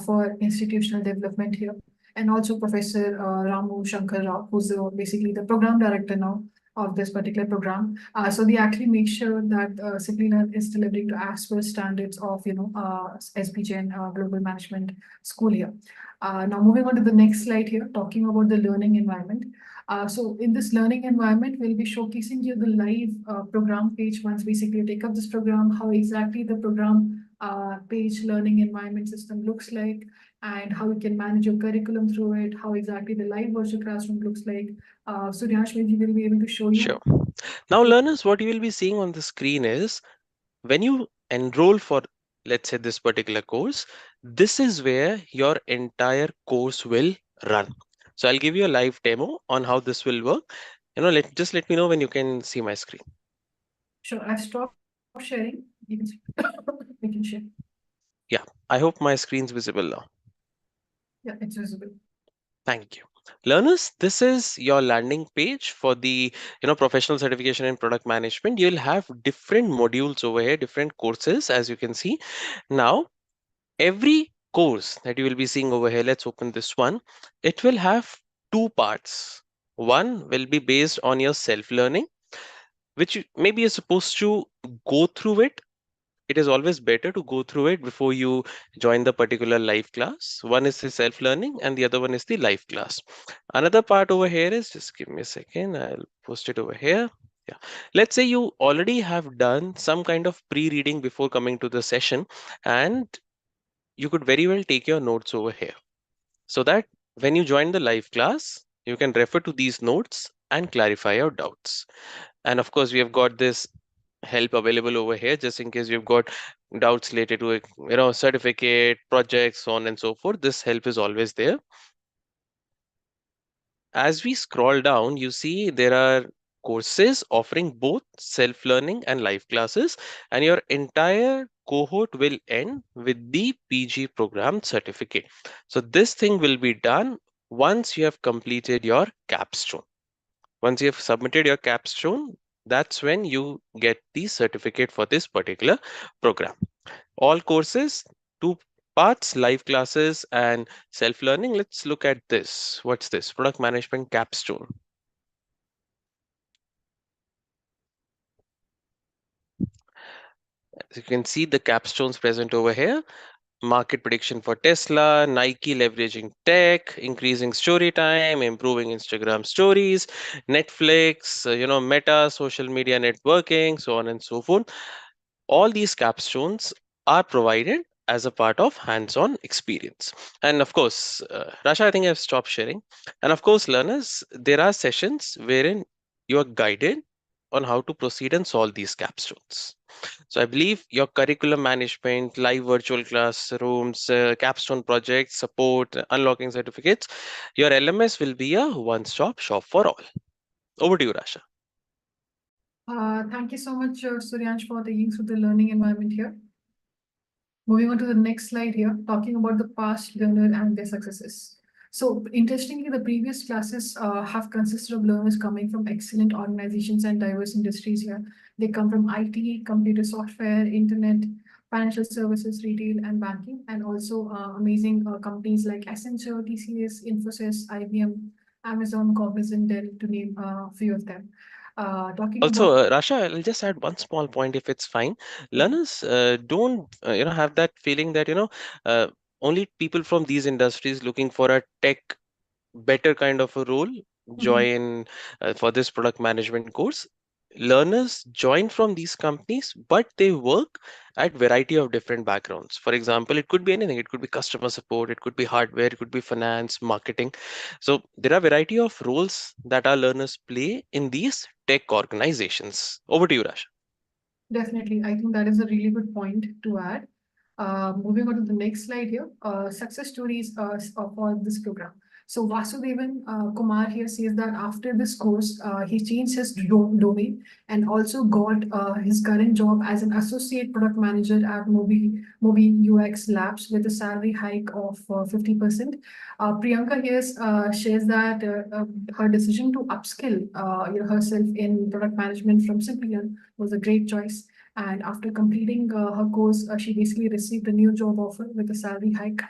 for institutional development here. And also Professor Ramu Shankar Rao, who's basically the program director now of this particular program. So they actually make sure that Simplilearn is delivering to as per standards of SP Jain Global Management School here. Now moving on to the next slide here, talking about the learning environment. So in this learning environment, we'll be showcasing you the live program page once basically you take up this program, how exactly the program page learning environment system looks like, and how you can manage your curriculum through it, how exactly the live virtual classroom looks like. Suryash, maybe will be able to show you. Sure. Now, learners, what you will be seeing on the screen is when you enroll for, let's say, this particular course, this is where your entire course will run. So I'll give you a live demo on how this will work. Let me know when you can see my screen. Sure, I've stopped sharing. You can we can share. Yeah, I hope my screen's visible now. Yeah, it's visible. Thank you. Learners, this is your landing page for the professional certification in product management. You'll have different modules over here, different courses, as you can see. Now, every course that you will be seeing over here, let's open this one. It will have two parts. One will be based on your self-learning, which maybe you're supposed to go through it. It is always better to go through it before you join the particular live class. One is the self-learning and the other one is the live class. Another part over here is, just give me a second, I'll post it over here. Yeah. Let's say you already have done some kind of pre-reading before coming to the session, and you could very well take your notes over here so that when you join the live class, you can refer to these notes and clarify your doubts. And of course, we have got this help available over here just in case you've got doubts related to it, certificate, projects, so on and so forth. This help is always there. As we scroll down, you see there are courses offering both self-learning and live classes, and your entire cohort will end with the PG program certificate. So this thing will be done once you have completed your capstone. Once you have submitted your capstone, that's when you get the certificate for this particular program. All courses, two parts, live classes and self-learning. Let's look at this. What's this? Product management capstone. As you can see, the capstones present over here. Market prediction for Tesla, Nike leveraging tech, increasing story time, improving Instagram stories, Netflix, Meta, social media networking, so on and so forth. All these capstones are provided as a part of hands-on experience. And of course, Rasha, I think I've stopped sharing. And of course, learners, there are sessions wherein you are guided on how to proceed and solve these capstones. So I believe your curriculum management, live virtual classrooms, capstone projects, support, unlocking certificates, your LMS will be a one-stop shop for all. Over to you, Rasha. Thank you so much, Suryansh, for taking through the learning environment here. Moving on to the next slide here, talking about the past learner and their successes. So interestingly, the previous classes have consisted of learners coming from excellent organizations and diverse industries here. They come from IT, computer software, internet, financial services, retail, and banking, and also amazing companies like Accenture, TCS, Infosys, IBM, Amazon, Cognizant, Dell, to name a few of them. Talking Also, about Rasha, I'll just add one small point if it's fine. yeah. Learners don't, have that feeling that, uh, only people from these industries looking for a tech better kind of a role Mhm. join for this product management course. learners join from these companies, but they work at variety of different backgrounds. For example, it could be anything. It could be customer support, it could be hardware, it could be finance, marketing. So there are variety of roles that our learners play in these tech organizations. Over to you, Rash. Definitely, I think that is a really good point to add. Moving on to the next slide here, success stories for this program. So Vasudevan Kumar here says that after this course, he changed his domain and also got his current job as an associate product manager at Mobi UX Labs with a salary hike of 50%. Priyanka here shares that her decision to upskill herself in product management from Simplilearn was a great choice. And after completing her course, she basically received a new job offer with a salary hike.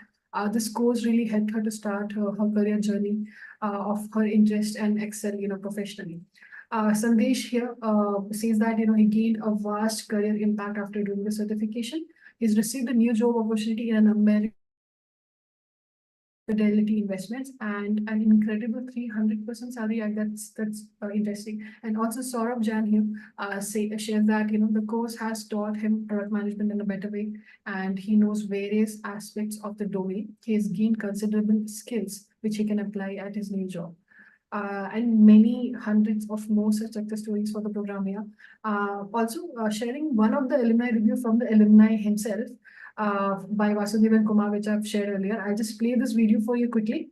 This course really helped her to start her career journey of her interest and excel, professionally. Sandesh here says that he gained a vast career impact after doing the certification. He's received a new job opportunity in an American Fidelity Investments and an incredible 300% salary hike. That's interesting. And also Saurabh Jan here shares that the course has taught him product management in a better way, and he knows various aspects of the domain. He has gained considerable skills which he can apply at his new job. And many hundreds of more such success stories for the program here. Also, sharing one of the alumni review from the alumni himself by Vasudevan Kumar, which I've shared earlier. I'll just play this video for you quickly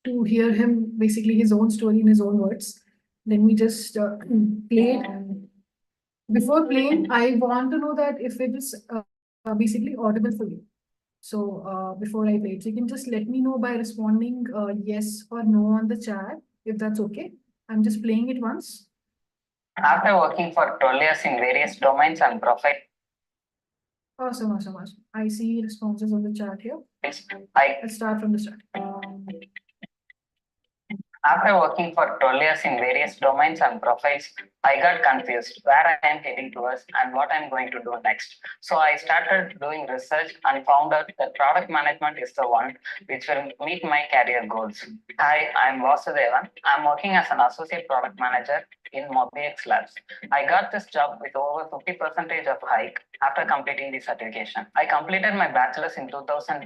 to hear him basically his own story in his own words. Let me just play it. Before playing, I want to know that if it is basically audible for you. So before I play it, so you can just let me know by responding yes or no on the chat, if that's okay. I'm just playing it once. After working for 12 years in various domains and profiles, Awesome. I see responses on the chat here. Let's start from the start. After working for 12 years in various domains and profiles, I got confused where I am heading towards and what I'm going to do next. So I started doing research and found out that product management is the one which will meet my career goals. Hi, I'm Vasudevan. I'm working as an associate product manager in MobiX Labs. I got this job with over 50% of hike after completing the certification. I completed my bachelor's in 2010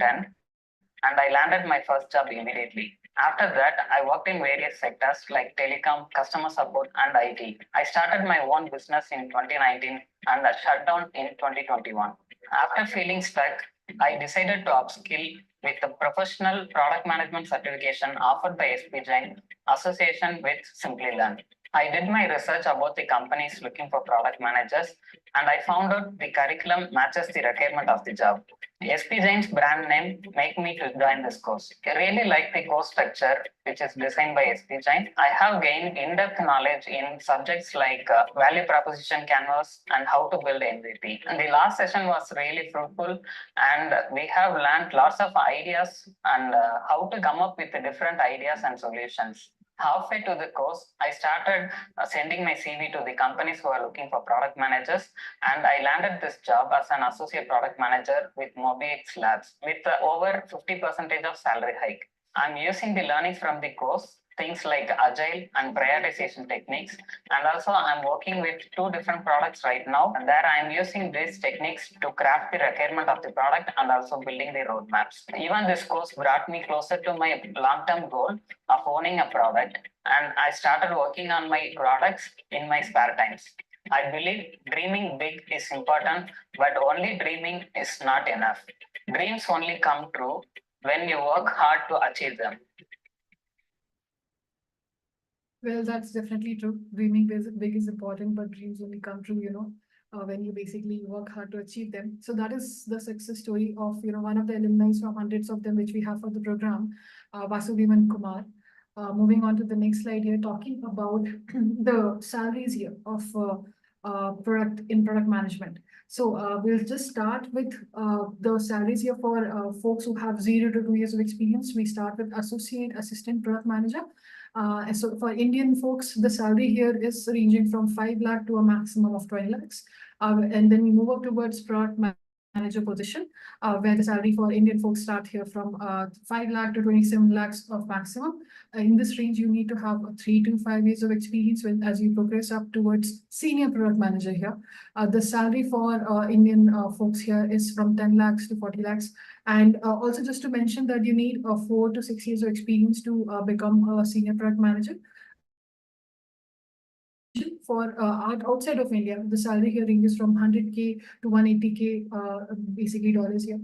and I landed my first job immediately. After that, I worked in various sectors like telecom, customer support, and IT. I started my own business in 2019 and shut down in 2021. After feeling stuck, I decided to upskill with the professional product management certification offered by SP Jain Association with Simplilearn. I did my research about the companies looking for product managers, and I found out the curriculum matches the requirement of the job. SP Jain's brand name make me to join this course. I really like the course structure, which is designed by SP Jain. I have gained in-depth knowledge in subjects like value proposition canvas and how to build MVP. And the last session was really fruitful, and we have learned lots of ideas and how to come up with the different ideas and solutions. Halfway to the course, I started sending my CV to the companies who are looking for product managers, and I landed this job as an associate product manager with MobiX Labs with over 50% of salary hike. I'm using the learnings from the course, things like agile and prioritization techniques, and also I'm working with 2 different products right now, and there I'm using these techniques to craft the requirement of the product and also building the roadmaps. Even this course brought me closer to my long-term goal of owning a product, and I started working on my products in my spare times. I believe dreaming big is important, but only dreaming is not enough. Dreams only come true when you work hard to achieve them. Well, that's definitely true. Dreaming big is important, but dreams only come true, when you basically work hard to achieve them. So that is the success story of, one of the alumni from hundreds of them which we have for the program, Vasudevan Kumar. Moving on to the next slide here, talking about the salaries here of product management. So we'll just start with the salaries here for folks who have 0 to 2 years of experience. We start with associate assistant product manager. So for Indian folks, the salary here is ranging from 5 lakh to a maximum of 12 lakhs. And then we move up towards product manager position, where the salary for Indian folks start here from 5 lakh to 27 lakhs of maximum. In this range, you need to have 3 to 5 years of experience as you progress up towards senior product manager here. The salary for Indian folks here is from 10 lakhs to 40 lakhs. And also just to mention that you need 4 to 6 years of experience to become a senior product manager. For outside of India, the salary here ranges from 100K to 180K, basically dollars here.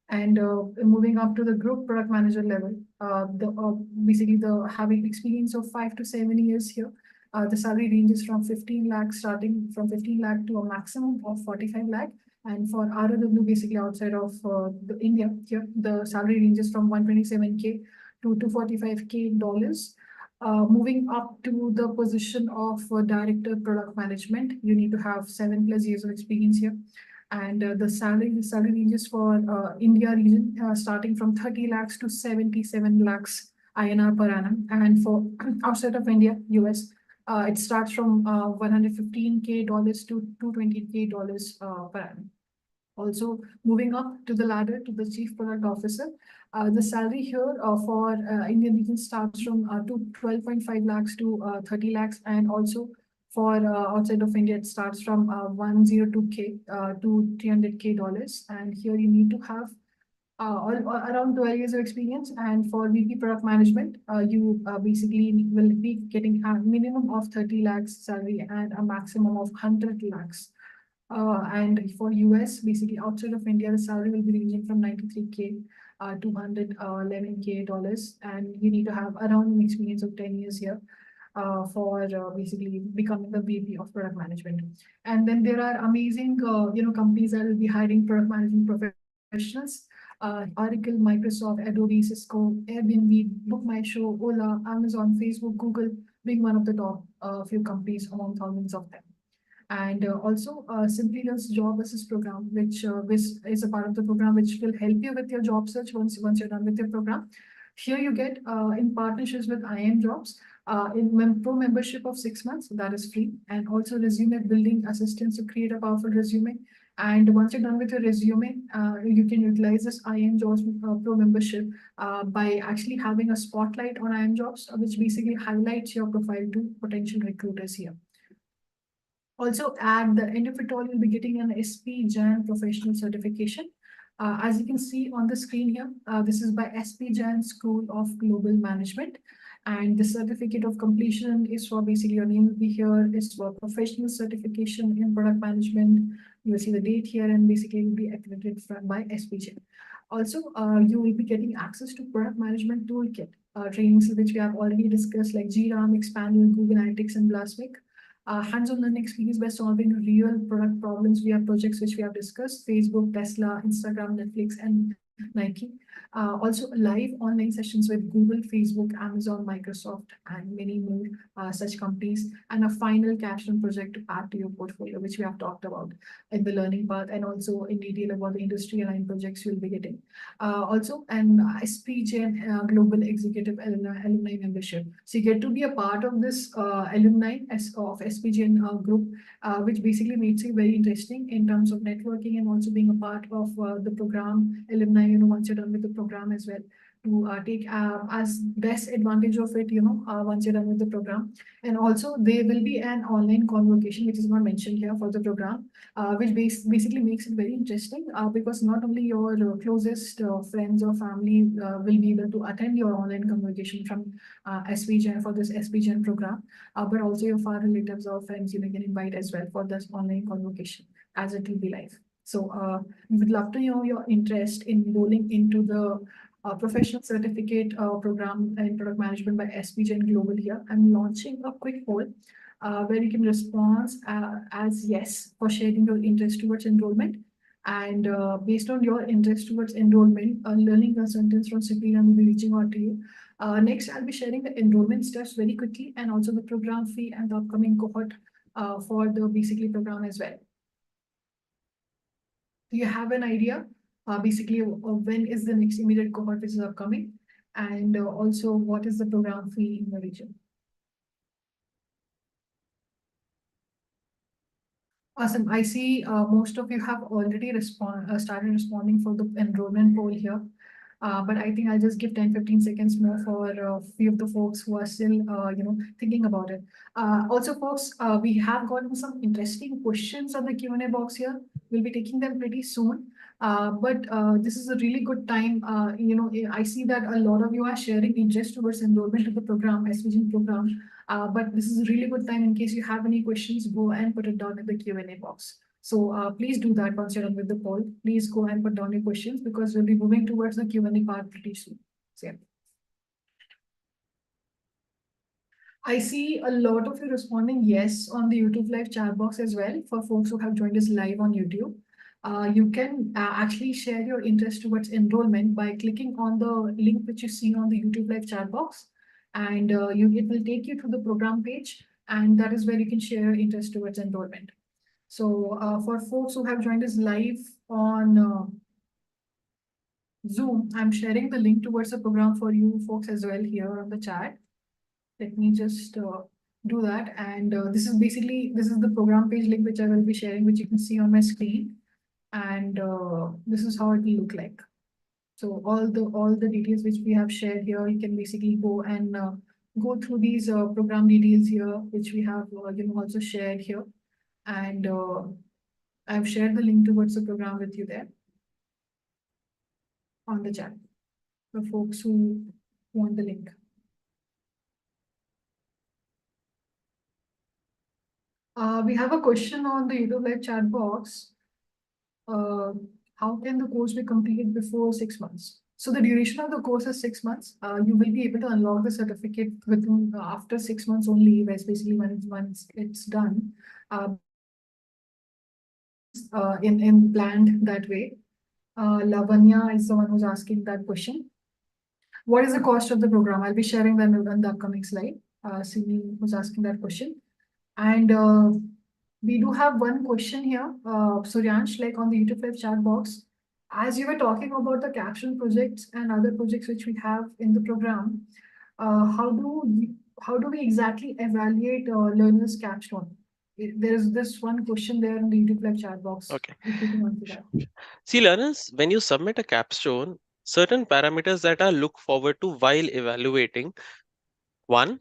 And moving up to the group product manager level, basically the having experience of 5 to 7 years here, the salary ranges from 15 lakh, starting from 15 lakh to a maximum of 45 lakh. And for ROW, basically outside of India here, the salary ranges from 127K to 245K dollars. Moving up to the position of director product management, you need to have 7+ years of experience here. And the salary ranges for India region starting from 30 lakhs to 77 lakhs INR per annum. And for outside of India, US, it starts from $115K to $220K per annum. Also, moving up to the ladder to the chief product officer, the salary here for Indian region starts from 12.5 lakhs to 30 lakhs, and also for outside of India, it starts from 102K to $300K dollars. And here you need to have around 12 years of experience. And for VP product management, you basically will be getting a minimum of 30 lakhs salary and a maximum of 100 lakhs. And for US, basically outside of India, the salary will be ranging from 93K to 111K dollars, and you need to have around an experience of 10 years here for basically becoming the VP of product management. And then there are amazing, companies that will be hiring product management professionals. Oracle, Microsoft, Adobe, Cisco, Airbnb, Book My Show, Ola, Amazon, Facebook, Google, being one of the top few companies among thousands of them. And also Simplilearn's job assist program, which is a part of the program which will help you with your job search once you're done with your program. Here you get in partnerships with IIM Jobs, pro membership of 6 months, that is free, and also resume building assistance to create a powerful resume. And once you're done with your resume, you can utilize this IIM Jobs pro membership by actually having a spotlight on IIM Jobs, which basically highlights your profile to potential recruiters here. Also, at the end of it all, you'll be getting an SP Jain Professional Certification. As you can see on the screen here, this is by SP Jain School of Global Management. And the certificate of completion is for basically your name will be here. It's for professional certification in product management. You'll see the date here, and basically will be accredited by SP Jain. Also, you will be getting access to product management toolkit trainings, which we have already discussed, like GRAM, Expanel, Google Analytics, and Blastwick. Hands-on learning experience by solving real product problems. We have projects which we have discussed: Facebook, Tesla, Instagram, Netflix, and Nike. Also live online sessions with Google, Facebook, Amazon, Microsoft, and many more such companies. And a final Capstone project to add to your portfolio, which we have talked about in the learning part, and also in detail about the industry aligned projects you'll be getting. Also an SP Jain Global Executive Alumni Membership. So you get to be a part of this alumni of SP Jain group, which basically makes it very interesting in terms of networking and also being a part of the program alumni, once you're done with the program as well, to take as best advantage of it, once you're done with the program. And also there will be an online convocation, which is not mentioned here for the program, which basically makes it very interesting because not only your closest friends or family will be able to attend your online convocation from SP Jain for this SP Jain program, but also your far relatives or friends you can invite as well for this online convocation, as it will be live. So we would love to know your interest in enrolling into the professional certificate program in product management by SP Jain Global here. I'm launching a quick poll where you can respond as yes for sharing your interest towards enrollment. And based on your interest towards enrollment, learning consultants from Simplilearn will be reaching out to you. Next, I'll be sharing the enrollment steps very quickly, and also the program fee and the upcoming cohort for the basically program as well. Do you have an idea basically when is the next immediate cohort which is upcoming, and also what is the program fee in the region? Awesome. I see most of you have already started responding for the enrollment poll here. But I think I'll just give 10-15 seconds more for a few of the folks who are still, thinking about it. Also, folks, we have gotten some interesting questions on the Q&A box here. We'll be taking them pretty soon. But this is a really good time. I see that a lot of you are sharing interest towards enrollment of the program, SP Jain program. But this is a really good time in case you have any questions, go and put it down in the Q&A box. So please do that once you're done with the poll. Please go and put down your questions because we'll be moving towards the Q&A part pretty soon. So, yeah. I see a lot of you responding yes on the YouTube live chat box as well for folks who have joined us live on YouTube. You can actually share your interest towards enrollment by clicking on the link which you see on the YouTube live chat box, and it will take you to the program page, and that is where you can share your interest towards enrollment. So for folks who have joined us live on Zoom, I'm sharing the link towards the program for you folks as well here on the chat. Let me just do that. And this is the program page link which I will be sharing, which you can see on my screen. And this is how it will look like. So all the details which we have shared here, you can basically go and go through these program details here, which we have also shared here. And I've shared the link towards the program with you there on the chat for folks who want the link. We have a question on the YouTube live chat box. How can the course be completed before 6 months? So the duration of the course is 6 months. You will be able to unlock the certificate within after 6 months only, where basically once it's done. In planned that way. Lavanya is the one who's asking that question. What is the cost of the program? I'll be sharing them in the upcoming slide. Simi was asking that question. And we do have one question here, Suryansh, like on the YouTube live chat box. As you were talking about the Capstone projects and other projects which we have in the program, how do we exactly evaluate learners' Capstone? There's this one question there in the YouTube live chat box. Okay. If you can answer that. See, learners, when you submit a capstone, certain parameters that are looked forward to while evaluating. One,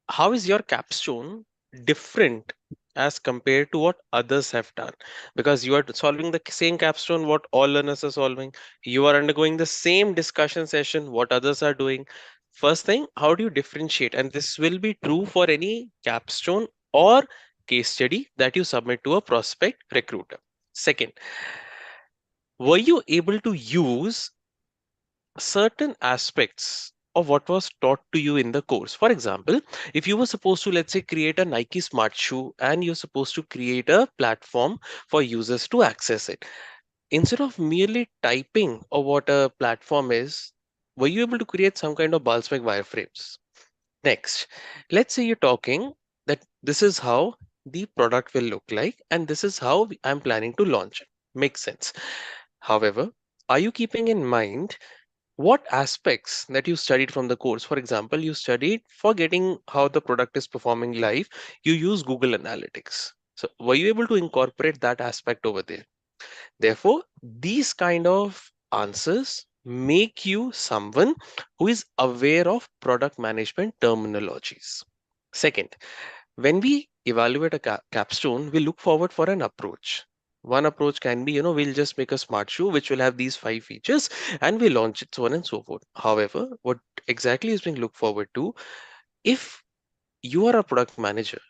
how is your capstone different as compared to what others have done? Because you are solving the same capstone what all learners are solving. You are undergoing the same discussion session what others are doing. First thing, how do you differentiate? And this will be true for any capstone or case study that you submit to a prospect recruiter. Second, were you able to use certain aspects of what was taught to you in the course? For example, if you were supposed to, let's say, create a Nike smart shoe and you're supposed to create a platform for users to access it, instead of merely typing of what a platform is, were you able to create some kind of ball spec wireframes? Next, let's say you're talking that this is how the product will look like and this is how I'm planning to launch it. Makes sense. However, are you keeping in mind what aspects that you studied from the course? For example, you studied for getting how the product is performing live, you use Google Analytics. So were you able to incorporate that aspect over there? Therefore, these kind of answers make you someone who is aware of product management terminologies. Second, when we evaluate a capstone, we look forward for an approach. One approach can be, we'll just make a smart shoe which will have these 5 features and we launch it, so on and so forth. However, what exactly is being looked forward to, if you are a product manager,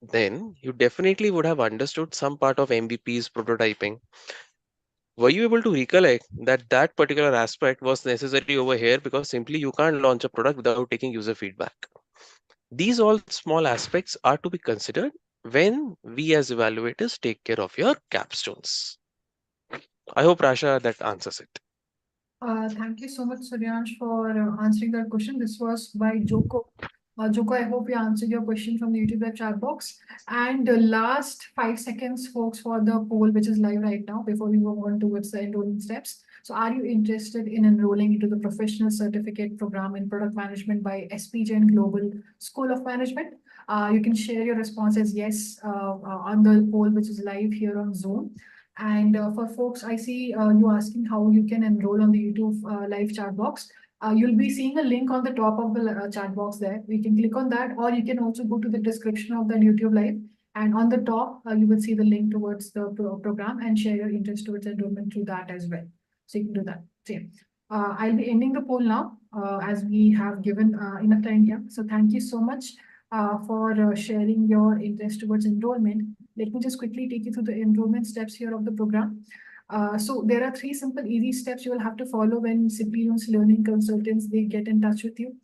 then you definitely would have understood some part of MVPs, prototyping. Were you able to recollect that that particular aspect was necessary over here because simply you can't launch a product without taking user feedback? These all small aspects are to be considered when we as evaluators take care of your capstones. I hope, Rasha, that answers it. Thank you so much, Suryansh, for answering that question. This was by Joko. Joko, I hope we answered your question from the YouTube live chat box. And the last 5 seconds, folks, for the poll, which is live right now, before we move on towards the enrollment steps. So are you interested in enrolling into the professional certificate program in product management by SP Jain Global School of Management? You can share your response as yes on the poll, which is live here on Zoom. And for folks, I see you asking how you can enroll on the YouTube live chat box. You'll be seeing a link on the top of the chat box there. You can click on that, or you can also go to the description of that YouTube live. And on the top, you will see the link towards the program and share your interest towards enrollment through that as well. So you can do that. So, yeah. I'll be ending the poll now as we have given enough time here. So thank you so much for sharing your interest towards enrollment. Let me just quickly take you through the enrollment steps here of the program. So there are 3 simple, easy steps you will have to follow when Simplilearn's learning consultants they get in touch with you.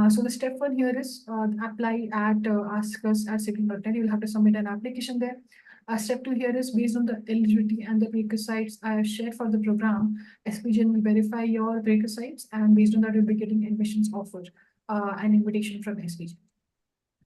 So the step 1 here is apply at ask us at Simplilearn. You will have to submit an application there. Step 2 here is based on the eligibility and the prerequisites I have shared for the program. SP Jain will verify your prerequisites, and based on that, you'll be getting admissions offer, an invitation from SP Jain.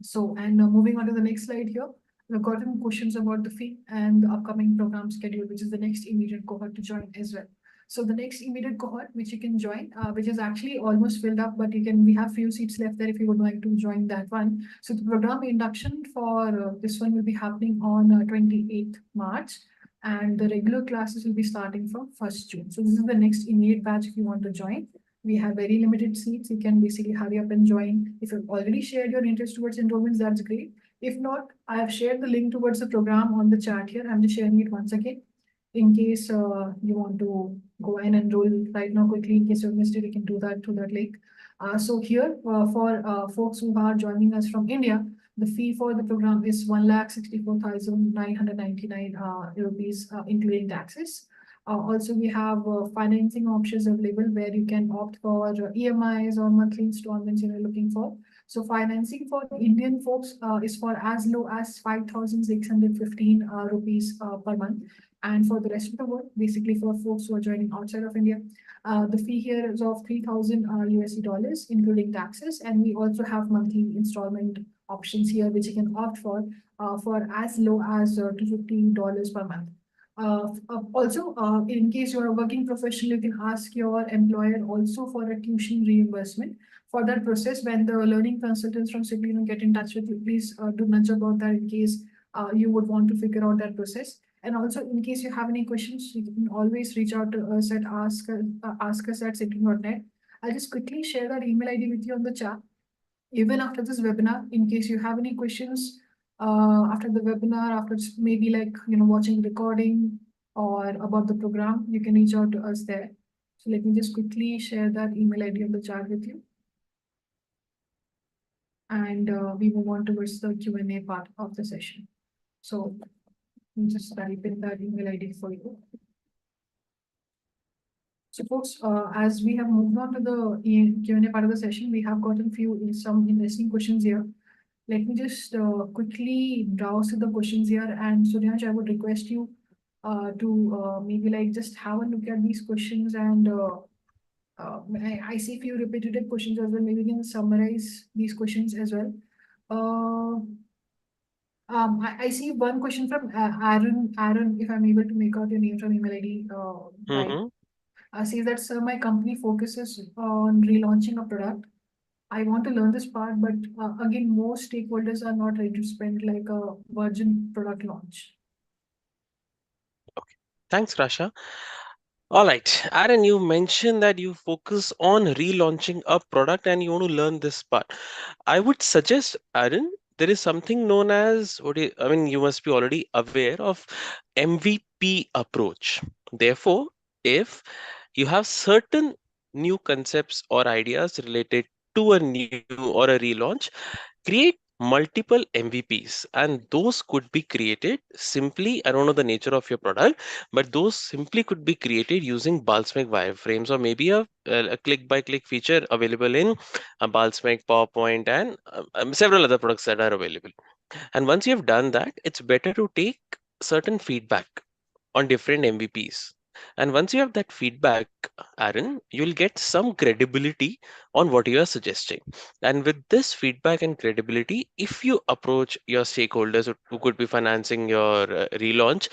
So, and moving on to the next slide here, we've gotten questions about the fee and the upcoming program schedule, which is the next immediate cohort to join as well. So the next immediate cohort, which you can join, which is actually almost filled up, but we have few seats left there if you would like to join that one. So the program induction for this one will be happening on 28th March, and the regular classes will be starting from 1st June. So this is the next immediate batch if you want to join. We have very limited seats. You can basically hurry up and join. If you've already shared your interest towards enrollments, that's great. If not, I have shared the link towards the program on the chat here. I'm just sharing it once again. In case you want to go and enroll right now quickly, in case you've missed it, you can do that through that link. So here, for folks who are joining us from India, the fee for the program is 1,64,999 rupees, including taxes. Also, we have financing options available where you can opt for EMIs or monthly installments you're looking for. So financing for Indian folks is for as low as 5,615 rupees per month. And for the rest of the world, basically for folks who are joining outside of India, the fee here is of 3,000 USD dollars, including taxes. And we also have monthly installment options here, which you can opt for as low as $250 per month. Also, in case you're a working professional, you can ask your employer also for a tuition reimbursement. For that process, when the learning consultants from Simplilearn get in touch with you, please do nudge about that in case you would want to figure out that process. And also, in case you have any questions, you can always reach out to us at ask us at simplilearn.net. I'll just quickly share that email ID with you on the chat. Even after this webinar, in case you have any questions, after the webinar, after maybe like, watching the recording or about the program, you can reach out to us there. So let me just quickly share that email ID on the chat with you. And we move on towards the Q&A part of the session. So let me just type in that email ID for you. So folks, as we have moved on to the Q&A part of the session, we have gotten some interesting questions here. Let me just quickly browse through the questions here. And Suryansh, I would request you to maybe like just have a look at these questions. And I see a few repetitive questions as well. Maybe we can summarize these questions as well. I see one question from Aaron. Aaron, if I'm able to make out your name from email ID, right? Says that, sir, my company focuses on relaunching a product. I want to learn this part, but again, most stakeholders are not ready to spend like a virgin product launch. Okay, thanks, Rasha. All right, Aaron, you mentioned that you focus on relaunching a product and you want to learn this part. I would suggest, Aaron, there is something known as you must be already aware of MVP approach. Therefore, if you have certain new concepts or ideas related to a new or a relaunch, create multiple MVPs, and those could be created simply. I don't know the nature of your product, but those simply could be created using Balsamiq wireframes, or maybe a click by click feature available in Balsamiq, PowerPoint, and several other products that are available. And once you have done that, it's better to take certain feedback on different MVPs. And once you have that feedback, Aaron, you'll get some credibility on what you are suggesting. And with this feedback and credibility, if you approach your stakeholders who could be financing your relaunch,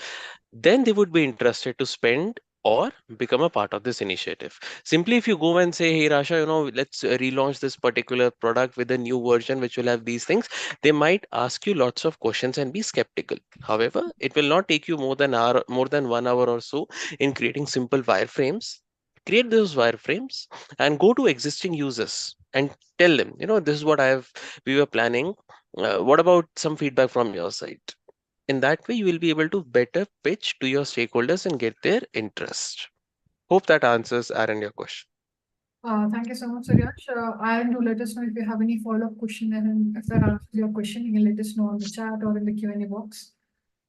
then they would be interested to spend or become a part of this initiative. Simply, if you go and say, hey, Rasha, let's relaunch this particular product with a new version which will have these things, they might ask you lots of questions and be skeptical. However, it will not take you more than 1 hour or so in creating simple wireframes. Create those wireframes and go to existing users and tell them, this is what we were planning. What about some feedback from your side? In that way, you will be able to better pitch to your stakeholders and get their interest. Hope that answers Aaron your question. Thank you so much, Suryash. And do let us know if you have any follow-up question, and if that answers your question, you can let us know on the chat or in the Q&A box.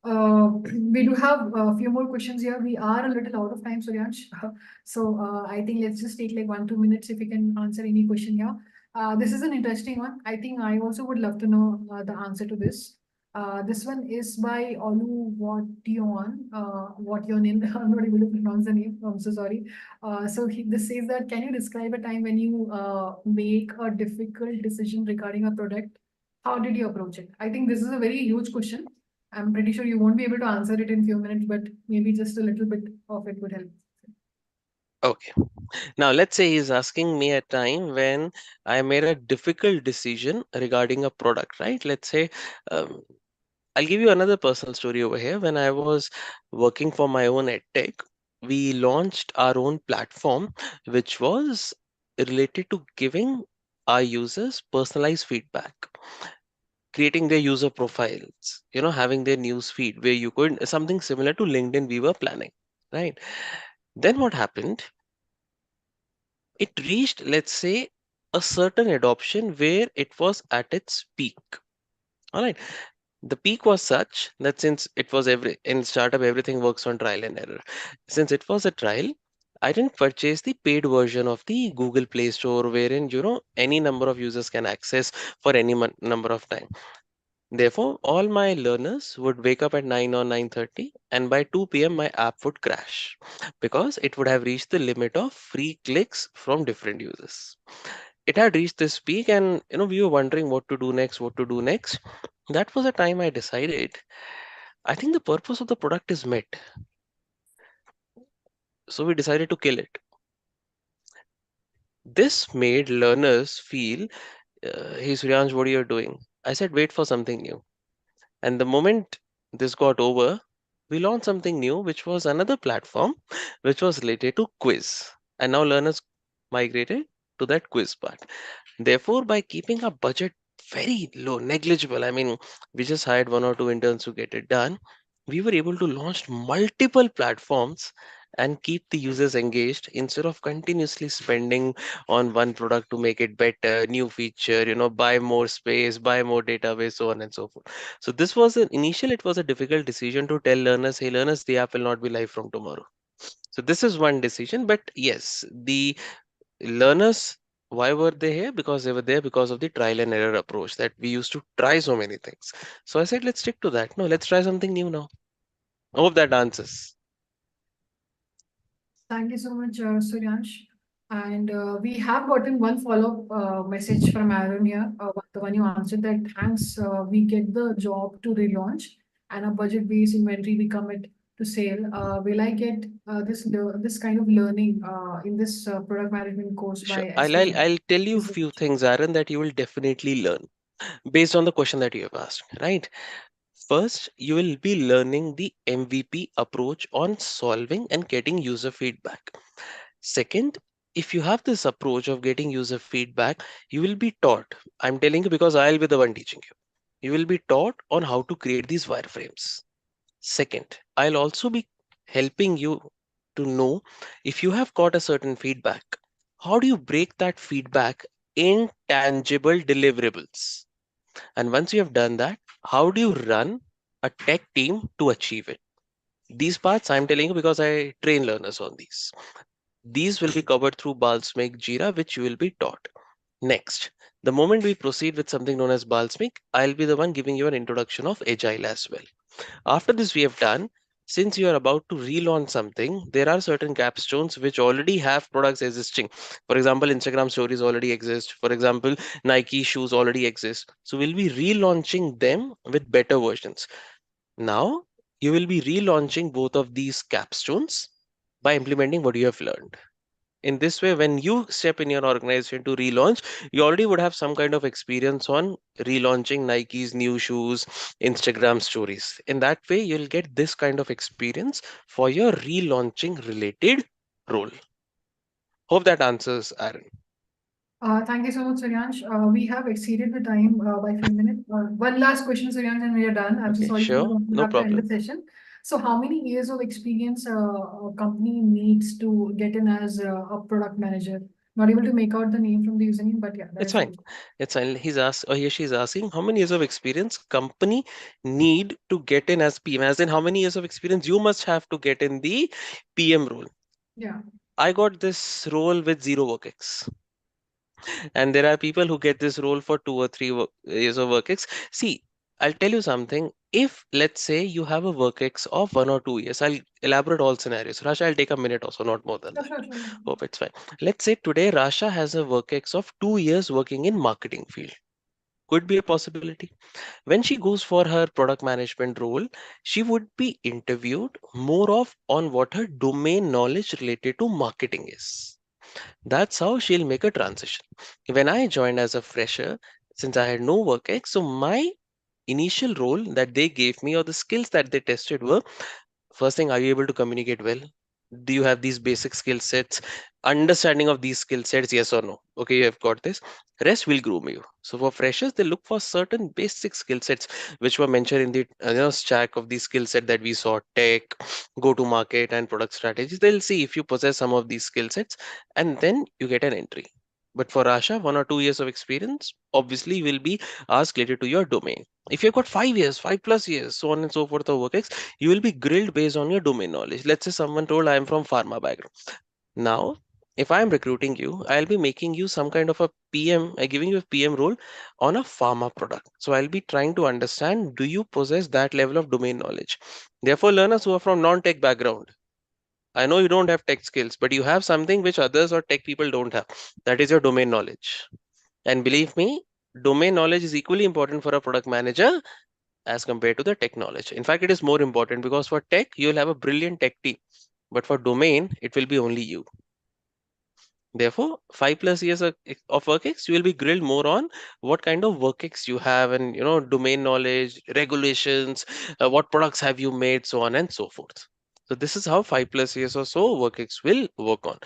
We do have a few more questions here. We are a little out of time, Suryansh. So I think let's just take like 1-2 minutes if we can answer any question here. This is an interesting one. I think I also would love to know the answer to this. This one is by Olu Wation. I'm not able to pronounce the name. I'm so sorry. This says that, can you describe a time when you make a difficult decision regarding a product? How did you approach it? I think this is a very huge question. I'm pretty sure you won't be able to answer it in few minutes, but maybe just a little bit of it would help. Okay. Now, let's say he's asking me a time when I made a difficult decision regarding a product, right? Let's say, um, I'll give you another personal story over here. When I was working for my own edtech, we launched our own platform, which was related to giving our users personalized feedback, creating their user profiles, having their news feed where you could something similar to LinkedIn we were planning, right? Then what happened? It reached, let's say, a certain adoption where it was at its peak. All right. The peak was such that since it was in startup, everything works on trial and error. Since it was a trial, I didn't purchase the paid version of the Google Play Store, wherein any number of users can access for any number of time. Therefore, all my learners would wake up at 9 or 9:30, and by 2 p.m. my app would crash because it would have reached the limit of free clicks from different users. It had reached this peak, and we were wondering what to do next, what to do next. That was the time I decided I think the purpose of the product is met. So we decided to kill it. This made learners feel, hey Suryansh, what are you doing? I said, wait for something new. And the moment this got over, we launched something new, which was another platform, which was related to quiz. And now learners migrated to that quiz part. Therefore, by keeping our budget very low, negligible, I mean, we just hired 1 or 2 interns to get it done, we were able to launch multiple platforms and keep the users engaged instead of continuously spending on one product to make it better, new feature, buy more space, buy more database, so on and so forth. So this was it was a difficult decision to tell learners, hey learners, the app will not be live from tomorrow. So this is one decision, but yes, the learners, why were they here? Because they were there because of the trial and error approach that we used to try so many things. So I said, let's stick to that. No, let's try something new now. I hope that answers. Thank you so much, Suryansh. And we have gotten one follow-up message from Aaron here, the one you answered that thanks, we get the job to relaunch and a budget-based inventory we commit to sale. Will I get this kind of learning in this product management course Sure. by I'll, SP I'll, Jain? I'll tell you a Is it? few things, Aaron, that you will definitely learn based on the question that you have asked, right? First, you will be learning the MVP approach on solving and getting user feedback. Second, if you have this approach of getting user feedback, you will be taught. I'm telling you because I'll be the one teaching you. You will be taught on how to create these wireframes. Second, I'll also be helping you to know if you have got a certain feedback, how do you break that feedback in tangible deliverables? And once you have done that, how do you run a tech team to achieve it? These parts I'm telling you because I train learners on these. These will be covered through Balsamiq Jira, which you will be taught. Next, the moment we proceed with something known as Balsamiq, I'll be the one giving you an introduction of Agile as well. After this, we have done, since you are about to relaunch something, there are certain capstones which already have products existing. For example, Instagram stories already exist. For example, Nike shoes already exist. So we'll be relaunching them with better versions. Now, you will be relaunching both of these capstones by implementing what you have learned. In this way, when you step in your organization to relaunch, you already would have some kind of experience on relaunching Nike's new shoes, Instagram stories. In that way, you'll get this kind of experience for your relaunching related role. Hope that answers, Aaron. Thank you so much, Suryansh. We have exceeded the time by a few minutes. One last question, Suryansh, and we are done. I'm so Okay, sorry for sure, that. We no have to end the problem. session. So, how many years of experience a company needs to get in as a product manager? Not able to make out the name from the username, but yeah, that It's is the fine. question. It's fine. He's asked, or he or she's asking, how many years of experience company need to get in as PM? As in, how many years of experience you must have to get in the PM role? Yeah. I got this role with zero work and there are people who get this role for 2 or 3 years of work ex. See, I'll tell you something. If let's say you have a work ex of 1 or 2 years, I'll elaborate all scenarios. Rasha, I'll take a minute or so, not more than Sure, that. sure, sure. Hope it's fine. Let's say today Rasha has a work ex of 2 years working in marketing field. Could be a possibility. When she goes for her product management role, she would be interviewed more of on what her domain knowledge related to marketing is. That's how she'll make a transition. When I joined as a fresher, since I had no work ex, so my initial role that they gave me or the skills that they tested were: first thing, are you able to communicate well? Do you have these basic skill sets? Understanding of these skill sets, yes or no? Okay, you have got this. Rest will groom you. So for freshers, they look for certain basic skill sets which were mentioned in the stack of the skill set that we saw: tech, go to market, and product strategies. They'll see if you possess some of these skill sets, and then you get an entry. But for Asha, 1 or 2 years of experience obviously will be asked related to your domain. If you've got 5 years, 5 plus years, so on and so forth, of work you will be grilled based on your domain knowledge. Let's say someone told I am from pharma background. Now, if I am recruiting you, I'll be making you some kind of a PM, giving you a PM role on a pharma product. So I'll be trying to understand, do you possess that level of domain knowledge? Therefore, learners who are from non-tech background, I know you don't have tech skills, but you have something which others or tech people don't have. That is your domain knowledge. And believe me, domain knowledge is equally important for a product manager as compared to the tech knowledge. In fact, it is more important because for tech, you'll have a brilliant tech team, but for domain, it will be only you. Therefore, 5 plus years of work you will be grilled more on what kind of work you have, and domain knowledge, regulations, what products have you made, so on and so forth. So this is how 5 plus years or so work will work on.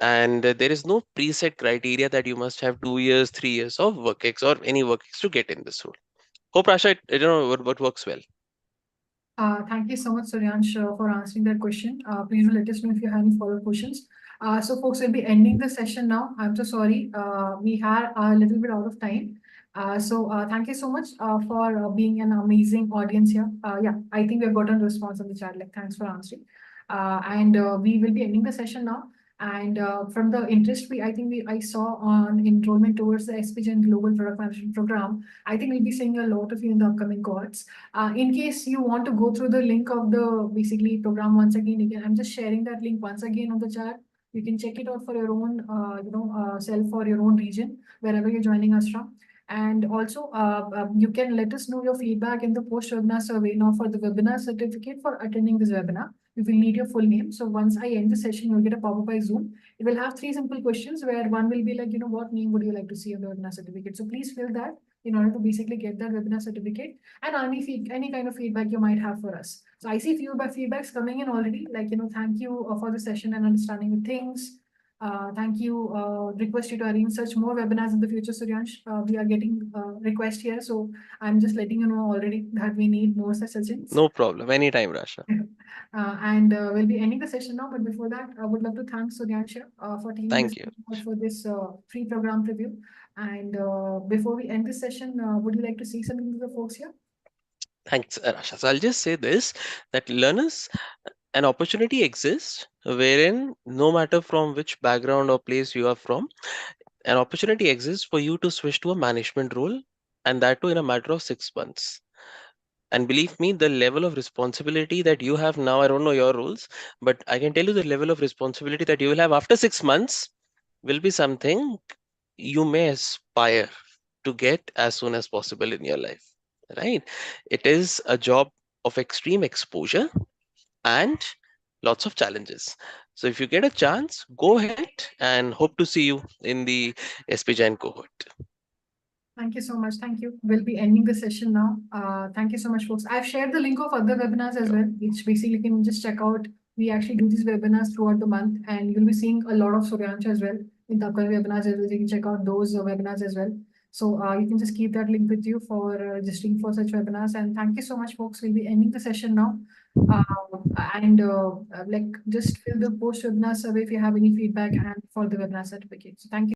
And there is no preset criteria that you must have 2 years, 3 years of work or any work to get in this role. Hope Rasha, what works well. Thank you so much, Suryansh, for answering that question. Please do let us know if you have any follow-up questions. So, folks, we'll be ending the session now. I'm so sorry. We had a little bit out of time. Thank you so much for being an amazing audience here. Yeah, I think we have gotten a response on the chat. Like, thanks for answering. We will be ending the session now. And from the interest I think I saw on enrollment towards the SP Jain Global Product Management Program, I think we'll be seeing a lot of you in the upcoming cohorts. In case you want to go through the link of the basically program once again, I'm just sharing that link once again on the chat. You can check it out for your own, self for your own region, wherever you're joining us from. And also, you can let us know your feedback in the post-webinar survey now for the webinar certificate for attending this webinar. We will need your full name. So once I end the session, you'll get a pop-up by Zoom. It will have 3 simple questions where one will be like, what name would you like to see on the webinar certificate? So please fill that in order to basically get that webinar certificate and any kind of feedback you might have for us. So I see feedbacks coming in already. Like, thank you for the session and understanding the things. Thank you. Request you to arrange such more webinars in the future, Suryansh. We are getting requests here, so I'm just letting you know already that we need more such sessions. No problem. Anytime, Rasha. We'll be ending the session now. But before that, I would love to thank Suryansh for taking this Thank you. for this free program preview. And before we end this session, would you like to say something to the folks here? Thanks, Rasha. So I'll just say this, that learners, an opportunity exists wherein no matter from which background or place you are from, an opportunity exists for you to switch to a management role, and that too in a matter of 6 months. And believe me, the level of responsibility that you have now, I don't know your roles, but I can tell you the level of responsibility that you will have after 6 months will be something you may aspire to get as soon as possible in your life. Right? It is a job of extreme exposure, and lots of challenges. So if you get a chance, go ahead, and hope to see you in the SP Jain cohort. Thank you so much. Thank you. We'll be ending the session now. Thank you so much, folks. I've shared the link of other webinars as well, which basically you can just check out. We actually do these webinars throughout the month, and you'll be seeing a lot of Suryansh as well in the upcoming webinars as well. You can check out those webinars as well. So you can just keep that link with you for registering for such webinars. And thank you so much, folks. We'll be ending the session now. And like just fill the post webinar survey if you have any feedback and for the webinar certificate. So thank you.